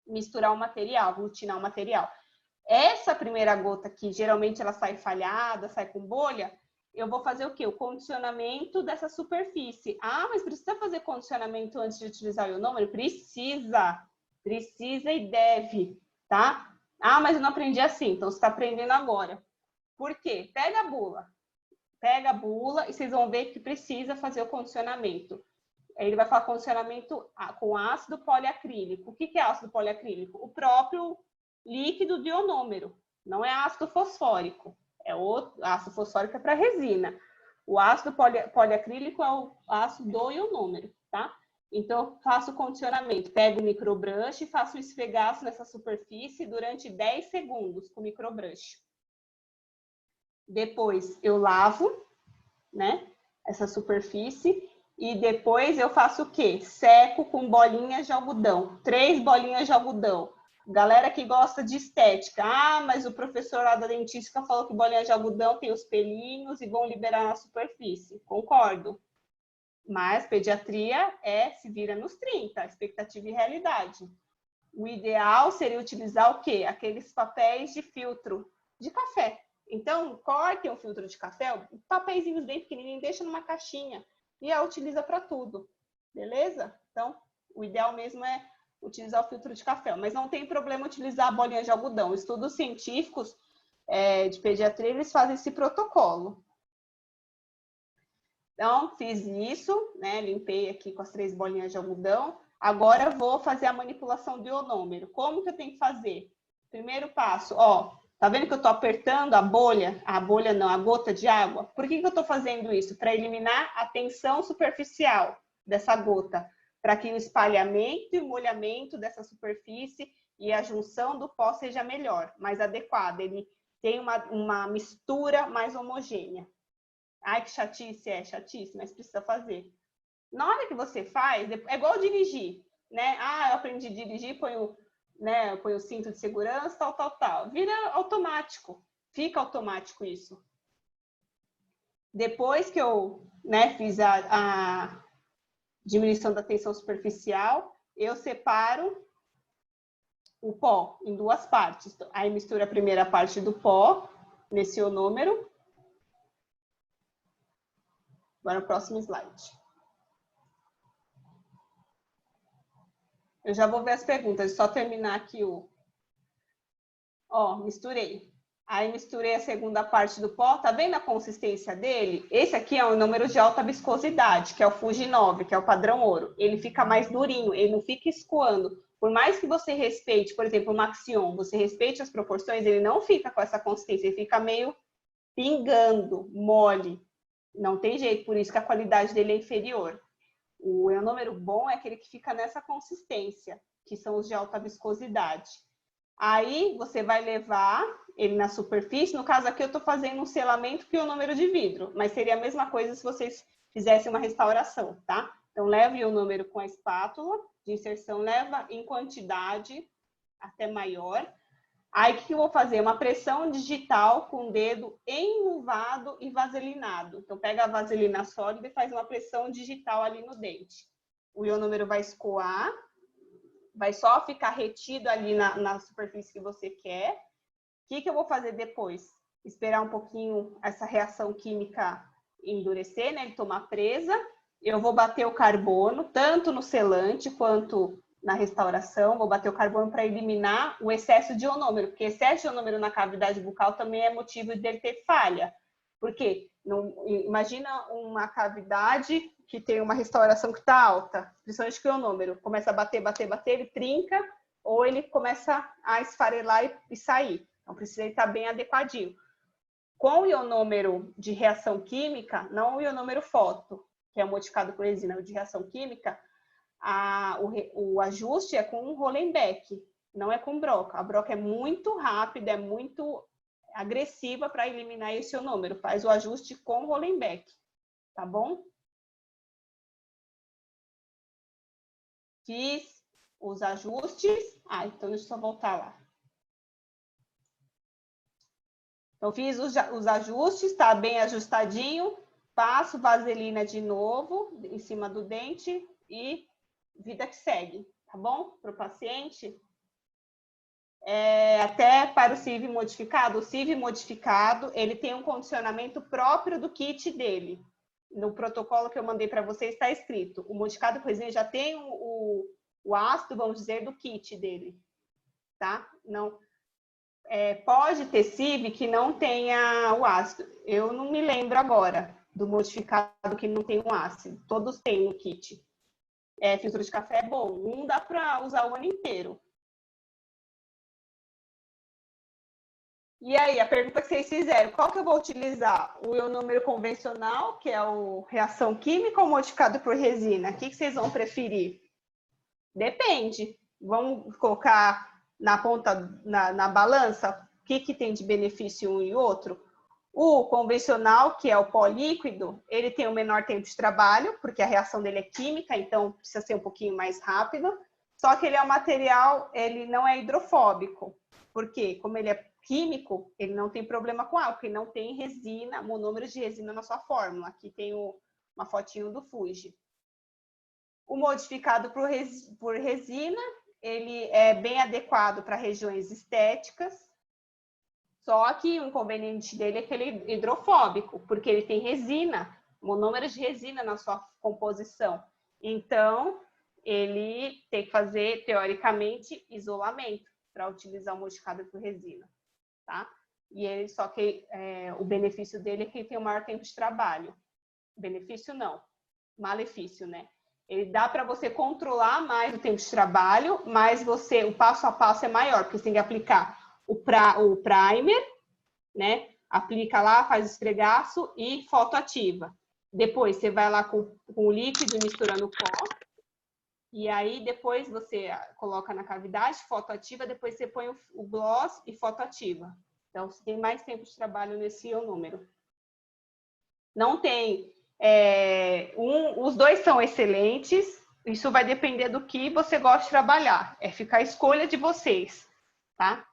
misturar o material, aglutinar o material. Essa primeira gota aqui, geralmente ela sai falhada, sai com bolha, eu vou fazer o quê? O condicionamento dessa superfície. Ah, mas precisa fazer condicionamento antes de utilizar o ionômero? Precisa e deve, tá? Ah, mas eu não aprendi assim, então você está aprendendo agora. Por quê? Pega a bula e vocês vão ver que precisa fazer o condicionamento. Aí ele vai falar condicionamento com ácido poliacrílico. O que é ácido poliacrílico? O próprio líquido de ionômero. Não é ácido fosfórico. O ácido fosfórico é para resina. O ácido poliacrílico é o ácido do ionômero, tá? Então, eu faço o condicionamento. Pego o microbrush e faço o esfregaço nessa superfície durante 10 segundos com o microbrush. Depois eu lavo, né, essa superfície e depois eu faço o quê? Seco com bolinhas de algodão, 3 bolinhas de algodão. Galera que gosta de estética, mas o professor lá da dentística falou que bolinha de algodão tem os pelinhos e vão liberar na superfície. Concordo. Mas pediatria se vira nos 30, expectativa e realidade. O ideal seria utilizar o quê? Aqueles papéis de filtro de café. Então, cortem um filtro de café, papeizinhos bem pequenininhos, deixa numa caixinha e a utiliza para tudo, beleza? Então, o ideal mesmo é utilizar o filtro de café, mas não tem problema utilizar a bolinha de algodão. Estudos científicos de pediatria, eles fazem esse protocolo. Então, fiz isso, né? Limpei aqui com as 3 bolinhas de algodão. Agora, vou fazer a manipulação do ionômero. Como que eu tenho que fazer? Primeiro passo, ó. Tá vendo que eu tô apertando a bolha? A bolha não, a gota de água. Por que eu tô fazendo isso? Para eliminar a tensão superficial dessa gota. Para que o espalhamento e o molhamento dessa superfície e a junção do pó seja melhor, mais adequada. Ele tem uma mistura mais homogênea. Ai, que chatice, chatice, mas precisa fazer. Na hora que você faz, é igual dirigir, né? Eu aprendi a dirigir, ponho o cinto de segurança, tal. Vira automático, fica automático isso. Depois que eu fiz a diminuição da tensão superficial, eu separo o pó em 2 partes. Aí mistura a primeira parte do pó nesse ionômero. Agora o próximo slide. Eu já vou ver as perguntas, só terminar aqui misturei. Aí misturei a segunda parte do pó, tá vendo a consistência dele? Esse aqui é um número de alta viscosidade, que é o Fuji 9, que é o padrão ouro. Ele fica mais durinho, ele não fica escoando. Por mais que você respeite, por exemplo, o Maxion, você respeite as proporções, ele não fica com essa consistência, ele fica meio pingando, mole. Não tem jeito, por isso que a qualidade dele é inferior. O ionômero bom é aquele que fica nessa consistência, que são os de alta viscosidade. Aí você vai levar ele na superfície. No caso aqui eu estou fazendo um selamento com ionômero de vidro, mas seria a mesma coisa se vocês fizessem uma restauração, tá? Então leve o ionômero com a espátula de inserção, leva em quantidade até maior. Aí, o que eu vou fazer? Uma pressão digital com o dedo enluvado e vaselinado. Então, pega a vaselina sólida e faz uma pressão digital ali no dente. O ionômero vai escoar, vai só ficar retido ali na superfície que você quer. O que eu vou fazer depois? Esperar um pouquinho essa reação química endurecer, né? Ele tomar presa. eu vou bater o carbono, tanto no selante quanto na restauração, vou bater o carbono para eliminar o excesso de ionômero, porque excesso de ionômero na cavidade bucal também é motivo dele ter falha. Por quê? Imagina uma cavidade que tem uma restauração que está alta, principalmente com o ionômero, começa a bater, ele trinca, ou ele começa a esfarelar e sair. Então, precisa estar bem adequadinho. Com o ionômero de reação química, não o ionômero foto, que é modificado por resina de reação química, o ajuste é com Rollenbeck, não é com broca. A broca é muito rápida, é muito agressiva para eliminar esse ionômero. Faz o ajuste com Rollenbeck, tá bom? Fiz os ajustes. Então deixa eu só voltar lá. Então, fiz os ajustes, tá bem ajustadinho. Passo vaselina de novo em cima do dente e vida que segue, tá bom? Para o paciente. Até para o CIV modificado. O CIV modificado, ele tem um condicionamento próprio do kit dele. No protocolo que eu mandei para vocês está escrito. O modificado por resina já tem o ácido, vamos dizer, do kit dele, tá? Não... pode ter CIV que não tenha o ácido. Eu não me lembro agora do modificado que não tem um ácido. Todos têm no kit. Filtro de café é bom. Não dá para usar o ano inteiro. E aí, a pergunta que vocês fizeram, qual que eu vou utilizar? O ionômero convencional, que é o reação química, ou modificado por resina? O que vocês vão preferir? Depende. Vamos colocar na ponta, na balança, o que tem de benefício um e outro? O convencional, que é o pó líquido, ele tem o menor tempo de trabalho, porque a reação dele é química, então precisa ser um pouquinho mais rápido. Só que ele é um material, ele não é hidrofóbico. Por quê? Como ele é químico, ele não tem problema com água, porque não tem resina, monômeros de resina na sua fórmula. Aqui tem uma fotinho do Fuji. O modificado por resina, ele é bem adequado para regiões estéticas, só que o inconveniente dele é que ele é hidrofóbico, porque ele tem resina, monômeros de resina na sua composição. Então, ele tem que fazer, teoricamente, isolamento para utilizar o modificado por resina, tá? E ele, só que o benefício dele é que ele tem o maior tempo de trabalho. Benefício não, malefício, né? Ele dá para você controlar mais o tempo de trabalho, mas o passo a passo é maior, porque você tem que aplicar o primer, né? Aplica lá, faz o esfregaço e fotoativa. Depois você vai lá com o líquido misturando o pó. E aí depois você coloca na cavidade, fotoativa, depois você põe o gloss e fotoativa. Então você tem mais tempo de trabalho nesse ionômero. Não tem... os dois são excelentes. Isso vai depender do que você gosta de trabalhar. Fica a escolha de vocês, tá?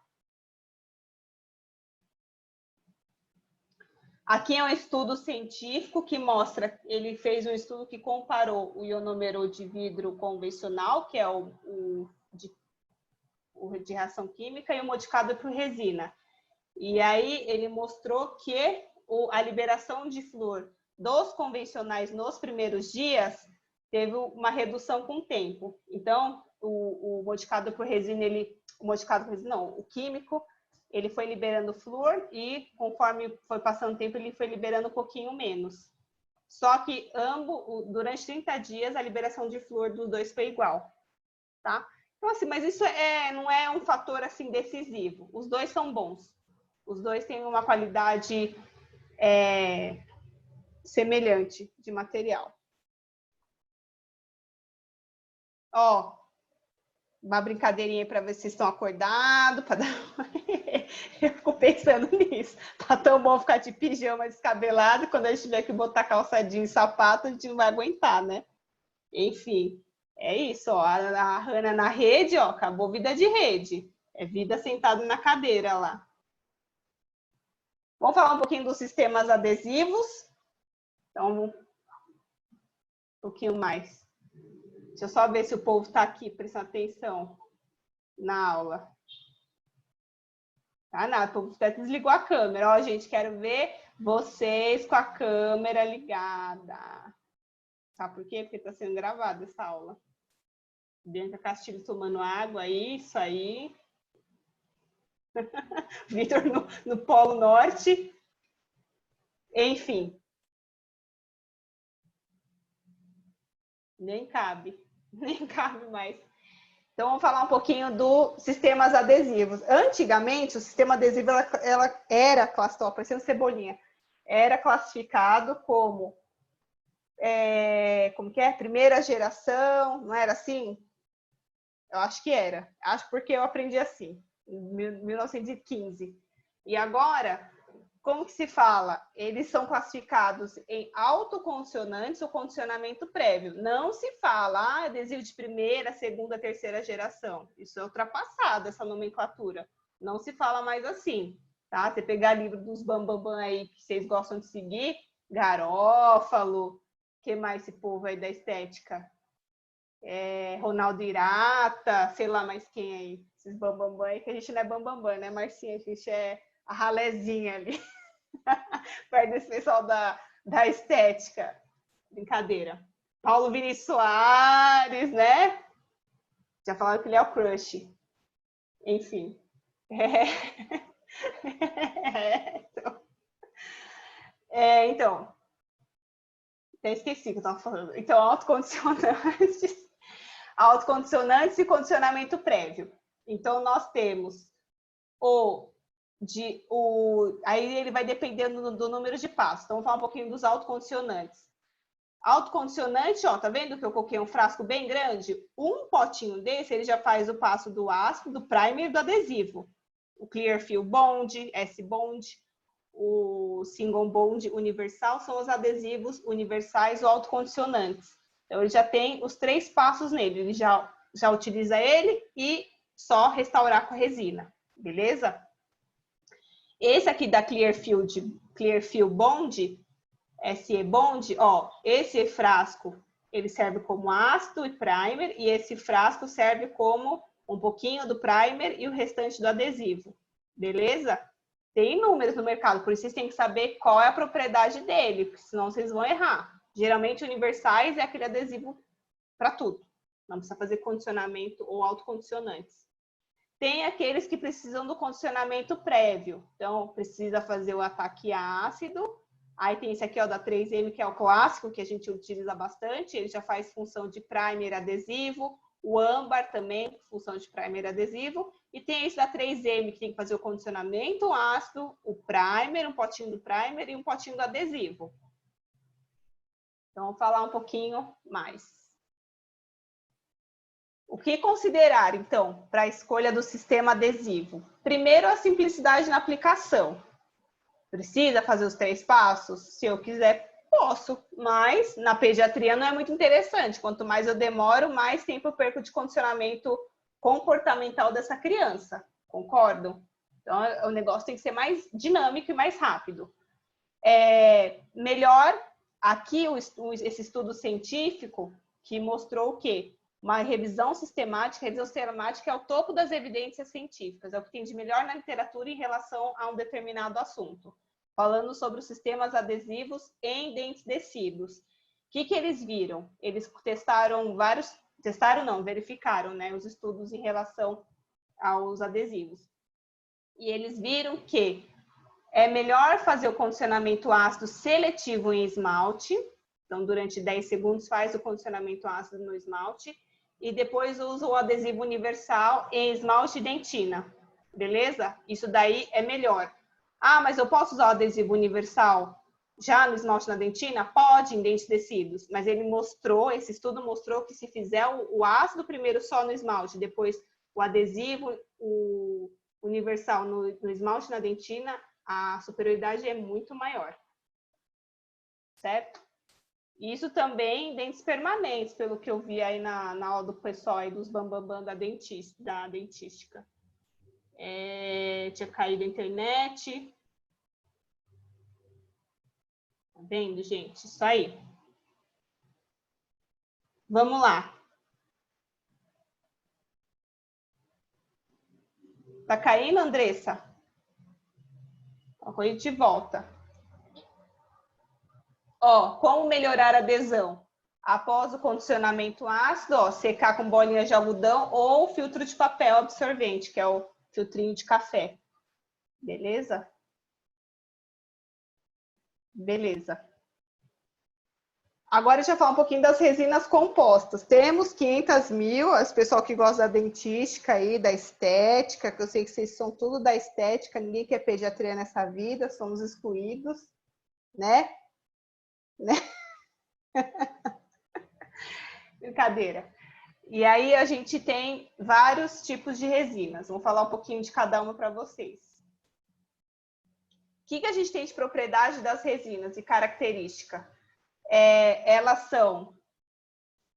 Aqui é um estudo científico que mostra, ele fez um estudo que comparou o ionômero de vidro convencional, que é o de reação química, e o modificado por resina. E aí ele mostrou que a liberação de flúor dos convencionais nos primeiros dias teve uma redução com o tempo. Então, o modificado por resina, o químico, ele foi liberando flúor e, conforme foi passando o tempo, ele foi liberando um pouquinho menos. Só que durante 30 dias, a liberação de flúor dos dois foi igual, tá? Então, assim, mas isso não é um fator, assim, decisivo. Os dois são bons. Os dois têm uma qualidade semelhante de material. Ó, uma brincadeirinha para ver se vocês estão acordados, para dar... Eu fico pensando nisso. Tá tão bom ficar de pijama descabelado, quando a gente tiver que botar calçadinho e sapato, a gente não vai aguentar, né? Enfim, é isso, ó. A Hannah na rede, ó, acabou vida de rede. É vida sentado na cadeira lá. Vamos falar um pouquinho dos sistemas adesivos. Então, um pouquinho mais. Deixa eu só ver se o povo está aqui prestando atenção na aula. Tá nada, o povo até desligou a câmera. Ó, gente, quero ver vocês com a câmera ligada. Sabe por quê? Porque está sendo gravada essa aula. Bianca Castilho tomando água, isso aí. Vitor no Polo Norte. Enfim. Nem cabe mais. Então, vamos falar um pouquinho dos sistemas adesivos. Antigamente, o sistema adesivo ela era classificado, parecendo cebolinha, era classificado como que é? Primeira geração, não era assim? Eu acho que era. Acho porque eu aprendi assim, em 1915. E agora, como que se fala? Eles são classificados em autocondicionantes ou condicionamento prévio. Não se fala adesivo de primeira, segunda, terceira geração. Isso é ultrapassado, essa nomenclatura. Não se fala mais assim, tá? Você pegar livro dos bambambam aí que vocês gostam de seguir, Garófalo, que mais esse povo aí da estética? Ronaldo Irata, sei lá mais quem aí. Esses bambambam aí, que a gente não é bambambam, né, Marcinha? A gente é a ralezinha ali. Perto desse pessoal da estética. Brincadeira. Paulo Vinícius Soares, né? Já falaram que ele é o crush. Enfim. Então. Até esqueci o que eu estava falando. Então, autocondicionantes e condicionamento prévio. Então, nós temos aí ele vai dependendo do número de passos. Então, vamos falar um pouquinho dos autocondicionantes. Autocondicionante, ó, tá vendo que eu coloquei um frasco bem grande? Um potinho desse, ele já faz o passo do ácido, do primer e do adesivo. O Clearfill Bond, S-Bond, o Single Bond universal são os adesivos universais ou autocondicionantes. Então, ele já tem os 3 passos nele. Ele já utiliza ele e só restaurar com a resina. Beleza? Esse aqui da Clearfill Bond, SE Bond, ó, esse frasco, ele serve como ácido e primer, e esse frasco serve como um pouquinho do primer e o restante do adesivo. Beleza? Tem números no mercado, por isso vocês têm que saber qual é a propriedade dele, porque senão vocês vão errar. Geralmente, universais é aquele adesivo para tudo. Não precisa fazer condicionamento ou autocondicionantes. Tem aqueles que precisam do condicionamento prévio. Então, precisa fazer o ataque ácido. Aí tem esse aqui, ó, da 3M, que é o clássico, que a gente utiliza bastante. Ele já faz função de primer adesivo. O âmbar também, função de primer adesivo. E tem esse da 3M, que tem que fazer o condicionamento ácido, o primer, um potinho do primer e um potinho do adesivo. Então, vamos falar um pouquinho mais. O que considerar, então, para a escolha do sistema adesivo? Primeiro, a simplicidade na aplicação. Precisa fazer os 3 passos? Se eu quiser, posso, mas na pediatria não é muito interessante. Quanto mais eu demoro, mais tempo eu perco de condicionamento comportamental dessa criança. Concordam? Então, o negócio tem que ser mais dinâmico e mais rápido. Melhor, aqui, esse estudo científico que mostrou o quê? Uma revisão sistemática é o topo das evidências científicas, é o que tem de melhor na literatura em relação a um determinado assunto. Falando sobre os sistemas adesivos em dentes descidos. O que eles viram? Eles verificaram, né, os estudos em relação aos adesivos. E eles viram que é melhor fazer o condicionamento ácido seletivo em esmalte. Então, durante 10 segundos faz o condicionamento ácido no esmalte. E depois usa o adesivo universal em esmalte e dentina. Beleza? Isso daí é melhor. Ah, mas eu posso usar o adesivo universal já no esmalte na dentina? Pode, em dentes descidos. Mas esse estudo mostrou que se fizer o ácido primeiro só no esmalte, depois o adesivo o universal no esmalte na dentina, a superioridade é muito maior. Certo? Isso também em dentes permanentes, pelo que eu vi aí na aula do pessoal aí dos bambambam da dentística. Tinha caído a internet. Tá vendo, gente? Isso aí. Vamos lá. Tá caindo, Andressa? Agora a gente volta. Ó, como melhorar a adesão? Após o condicionamento ácido, ó, secar com bolinhas de algodão ou filtro de papel absorvente, que é o filtrinho de café. Beleza? Beleza. Agora, deixa eu falar um pouquinho das resinas compostas. Temos 500 mil, as pessoal que gosta da dentística aí, da estética, que eu sei que vocês são tudo da estética, ninguém quer pediatria nessa vida, somos excluídos, né? Brincadeira. E aí a gente tem vários tipos de resinas. Vou falar um pouquinho de cada uma para vocês. O que a gente tem de propriedade das resinas e característica? Elas são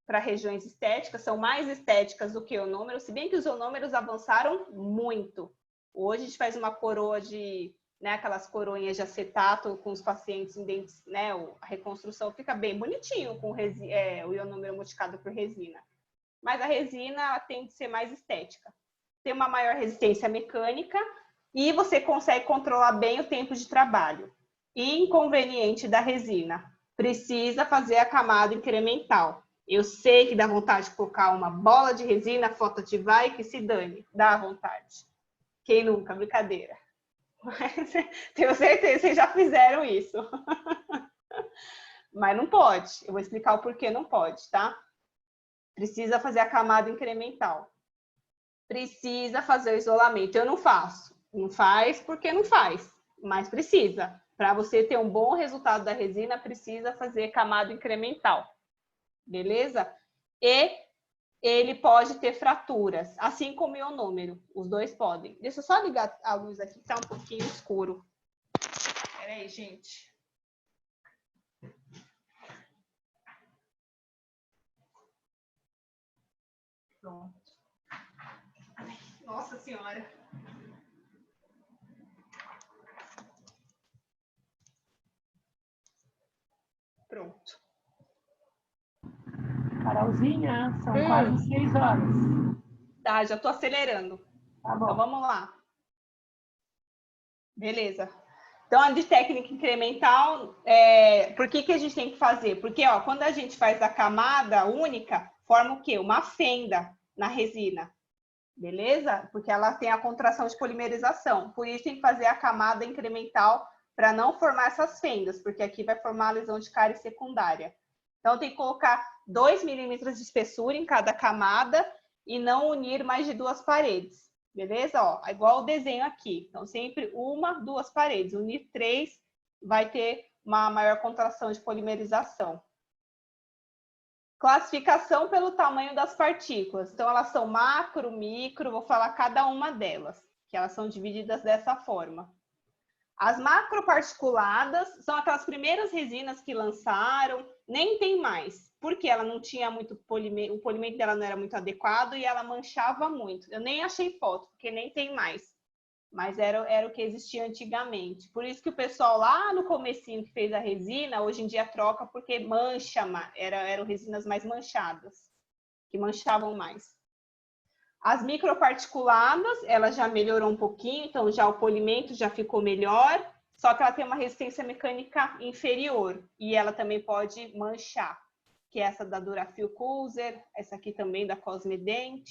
para regiões estéticas, são mais estéticas do que ionômeros, se bem que os ionômeros avançaram muito. Hoje a gente faz uma coroa de, né, aquelas coroinhas de acetato com os pacientes em dentes, né, a reconstrução fica bem bonitinho com o ionômero modificado por resina. Mas a resina ela tem que ser mais estética. Tem uma maior resistência mecânica e você consegue controlar bem o tempo de trabalho. Inconveniente da resina. Precisa fazer a camada incremental. Eu sei que dá vontade de colocar uma bola de resina fotoativar e que se dane. Dá vontade. Quem nunca? Brincadeira. Mas, tenho certeza que vocês já fizeram isso. Mas não pode. Eu vou explicar o porquê não pode, tá? Precisa fazer a camada incremental. Precisa fazer o isolamento. Eu não faço. Não faz porque não faz. Mas precisa. Para você ter um bom resultado da resina, precisa fazer camada incremental. Beleza? E ele pode ter fraturas, assim como o ionômero. Os dois podem. Deixa eu só ligar a luz aqui, que tá um pouquinho escuro. Espera aí, gente. Pronto. Ai, nossa Senhora. Pronto. Carolzinha, são quase 6 horas. Tá, já tô acelerando. Tá bom. Então vamos lá. Beleza. Então, a de técnica incremental, por que a gente tem que fazer? Porque, ó, quando a gente faz a camada única, forma o quê? Uma fenda na resina. Beleza? Porque ela tem a contração de polimerização. Por isso tem que fazer a camada incremental para não formar essas fendas, porque aqui vai formar a lesão de cárie secundária. Então, tem que colocar 2 milímetros de espessura em cada camada e não unir mais de 2 paredes. Beleza? Ó, igual o desenho aqui. Então, sempre 1, 2 paredes. Unir 3 vai ter uma maior contração de polimerização. Classificação pelo tamanho das partículas. Então, elas são macro, micro, vou falar cada uma delas, que elas são divididas dessa forma. As macroparticuladas são aquelas primeiras resinas que lançaram, nem tem mais, porque ela não tinha muito polimento, o polimento dela não era muito adequado e ela manchava muito. Eu nem achei foto, porque nem tem mais, mas era o que existia antigamente. Por isso que o pessoal lá no comecinho que fez a resina, hoje em dia troca porque mancha, eram resinas mais manchadas, que manchavam mais. As microparticuladas, ela já melhorou um pouquinho, então já o polimento já ficou melhor, só que ela tem uma resistência mecânica inferior e ela também pode manchar, que é essa da Durafil Culzer, essa aqui também da Cosmedent,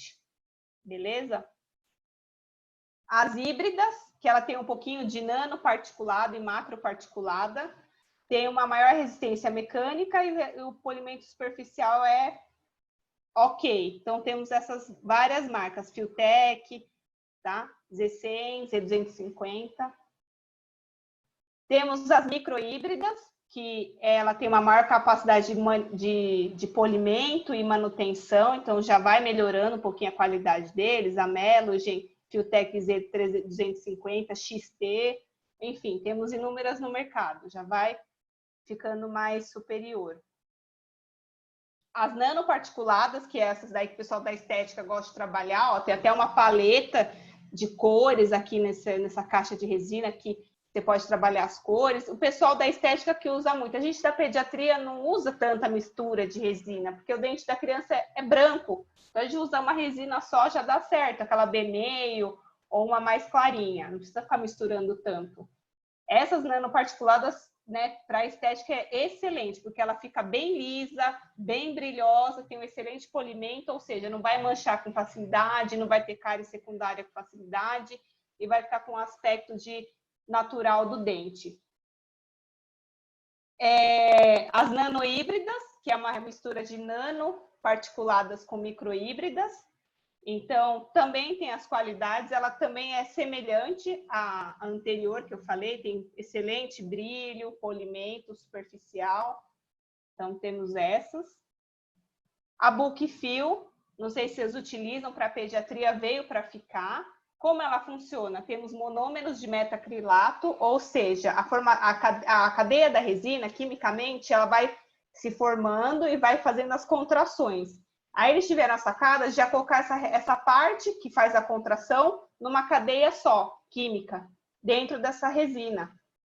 beleza? As híbridas, que ela tem um pouquinho de nanoparticulada e macroparticulada, tem uma maior resistência mecânica e o polimento superficial é ok. Então, temos essas várias marcas, Filtec, tá? Z100, Z250. Temos as microhíbridas, que ela tem uma maior capacidade de polimento e manutenção, então já vai melhorando um pouquinho a qualidade deles, a Melogen, Filtec Z250, XT, enfim, temos inúmeras no mercado, já vai ficando mais superior. As nanoparticuladas, que é essas daí que o pessoal da estética gosta de trabalhar, ó, tem até uma paleta de cores aqui nessa caixa de resina que você pode trabalhar as cores. O pessoal da estética que usa muito. A gente da pediatria não usa tanta mistura de resina, porque o dente da criança é branco. Então, a gente usa uma resina só, já dá certo, aquela B-meio ou uma mais clarinha. Não precisa ficar misturando tanto. Essas nanoparticuladas né, para estética é excelente, porque ela fica bem lisa, bem brilhosa, tem um excelente polimento, ou seja, não vai manchar com facilidade, não vai ter cárie secundária com facilidade e vai ficar com um aspecto de natural do dente. As nanohíbridas, que é uma mistura de nano particuladas com microhíbridas. Então, também tem as qualidades, ela também é semelhante à anterior que eu falei, tem excelente brilho, polimento superficial. Então, temos essas. A Bookfill, não sei se vocês utilizam para pediatria, veio para ficar. Como ela funciona? Temos monômeros de metacrilato, ou seja, a cadeia da resina, quimicamente, ela vai se formando e vai fazendo as contrações. Aí eles tiveram a sacada de já colocar essa parte que faz a contração numa cadeia só, química, dentro dessa resina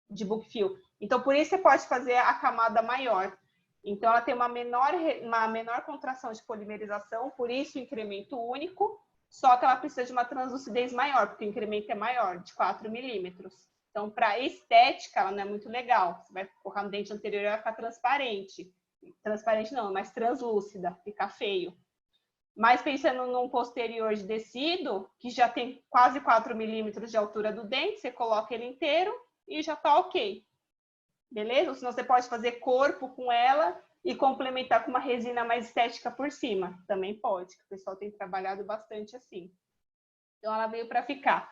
de Bookfill. Então, por isso você pode fazer a camada maior. Então, ela tem uma menor contração de polimerização, por isso o incremento único, só que ela precisa de uma translucidez maior, porque o incremento é maior, de 4 milímetros. Então, para estética, ela não é muito legal. Você vai colocar no dente anterior e vai ficar transparente. Transparente não, mas translúcida, fica feio. Mas pensando num posterior de tecido, que já tem quase 4 milímetros de altura do dente, você coloca ele inteiro e já tá ok. Beleza? Ou senão você pode fazer corpo com ela e complementar com uma resina mais estética por cima. Também pode, que o pessoal tem trabalhado bastante assim. Então ela veio para ficar.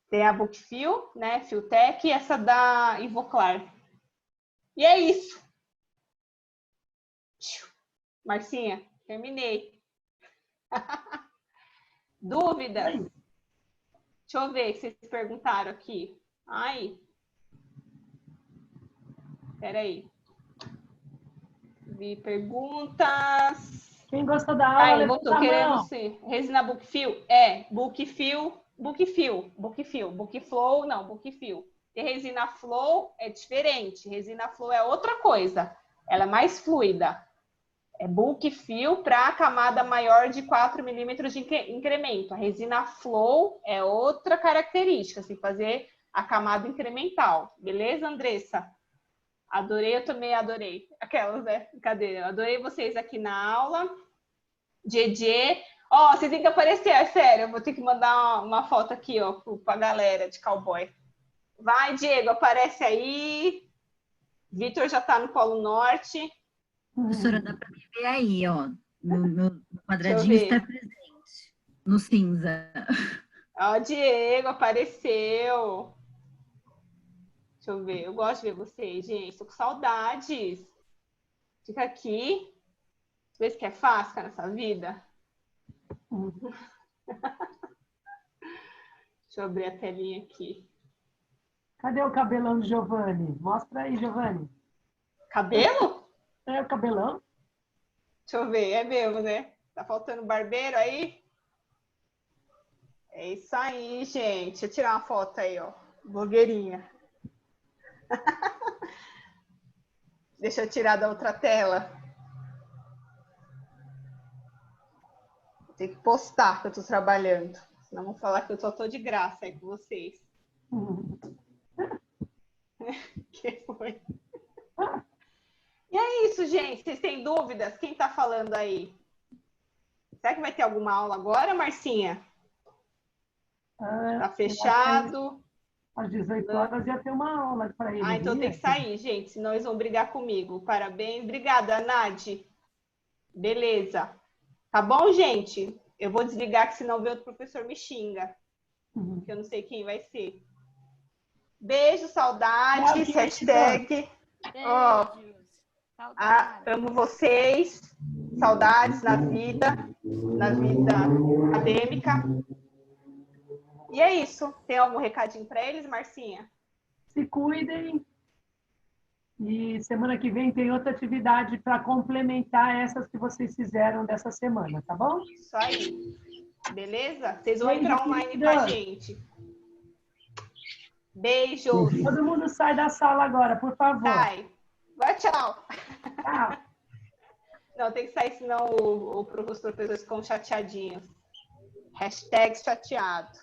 Tem a Bookfill, né, Filtech, e essa da Ivoclar. E é isso. Marcinha, terminei. Dúvidas? Deixa eu ver se vocês perguntaram aqui. Ai. Espera aí. Vi perguntas. Quem gostou da aula, Aí, levanta voltou a querendo mão. ser. Resina Bookfill? Bookfill. Bookflow, não, Bookfill. E resina Flow é diferente. Resina Flow é outra coisa. Ela é mais fluida. É Bookfill para camada maior de 4 milímetros de incremento. A resina Flow é outra característica, assim, fazer a camada incremental. Beleza, Andressa? Adorei, eu também adorei. Aquelas, né? Cadê? Adorei vocês aqui na aula. Djedê. Ó, vocês têm que aparecer, é sério. Eu vou ter que mandar uma foto aqui, ó, pra galera de cowboy. Vai, Diego, aparece aí. Vitor já tá no Polo Norte. Professora, dá para me ver aí, ó. Meu quadradinho está presente. No cinza. Ó, Diego, apareceu. Deixa eu ver. Eu gosto de ver vocês, gente. Tô com saudades. Fica aqui. Vê se que é fácil ficar nessa vida. Deixa eu abrir a telinha aqui. Cadê o cabelão do Giovanni? Mostra aí, Giovanni. Cabelo? É o cabelão? Deixa eu ver, é mesmo, né? Tá faltando barbeiro aí? É isso aí, gente. Deixa eu tirar uma foto aí, ó. Blogueirinha. Deixa eu tirar da outra tela. Tem que postar que eu tô trabalhando. Senão vão falar que eu só tô de graça aí com vocês. Que foi? E é isso, gente. Vocês têm dúvidas? Quem tá falando aí? Será que vai ter alguma aula agora, Marcinha? Tá fechado. Às 18 horas ia ter uma aula para ele. Então tem que sair, gente, senão eles vão brigar comigo. Parabéns. Obrigada, Nadi. Beleza. Tá bom, gente? Eu vou desligar, que senão o outro professor me xinga. Que eu não sei quem vai ser. Beijo, saudades, hashtag. Ó, amo vocês. Saudades na vida acadêmica. E é isso. Tem algum recadinho para eles, Marcinha? Se cuidem. E semana que vem tem outra atividade para complementar essas que vocês fizeram dessa semana, tá bom? Isso aí. Beleza? Vocês vão entrar online com a gente. Beijos. Todo mundo sai da sala agora, por favor. Sai. Vai, tchau. Tchau. Não, tem que sair, senão o professor ficam chateadinhos. Hashtag chateado.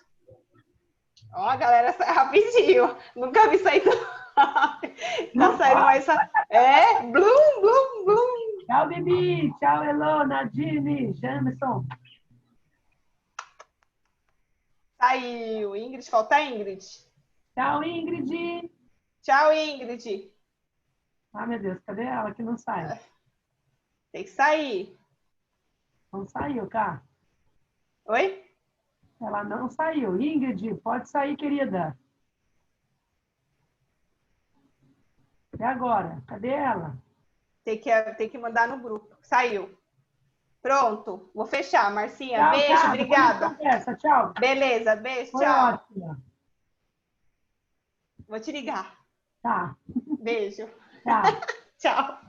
Ó, a galera sai rapidinho. Nunca vi sair tão rápido. saindo mais. É, blum, blum, blum. Tchau, Bibi. Tchau, Elô, Nadine, Jamerson. Saiu. Ingrid, falta a Ingrid. Tchau, Ingrid. Tchau, Ingrid. Ah, meu Deus, cadê ela que não sai? Tem que sair. Não saiu, cá. Oi? Ela não saiu. Ingrid, pode sair, querida. E agora? Cadê ela? Tem que mandar no grupo. Saiu. Pronto. Vou fechar, Marcinha. Tchau, Beijo, tchau. obrigada. Conversa. Tchau. Beleza, beijo, Foi tchau. ótima. Vou te ligar. Tá. Beijo. Tchau. Tchau.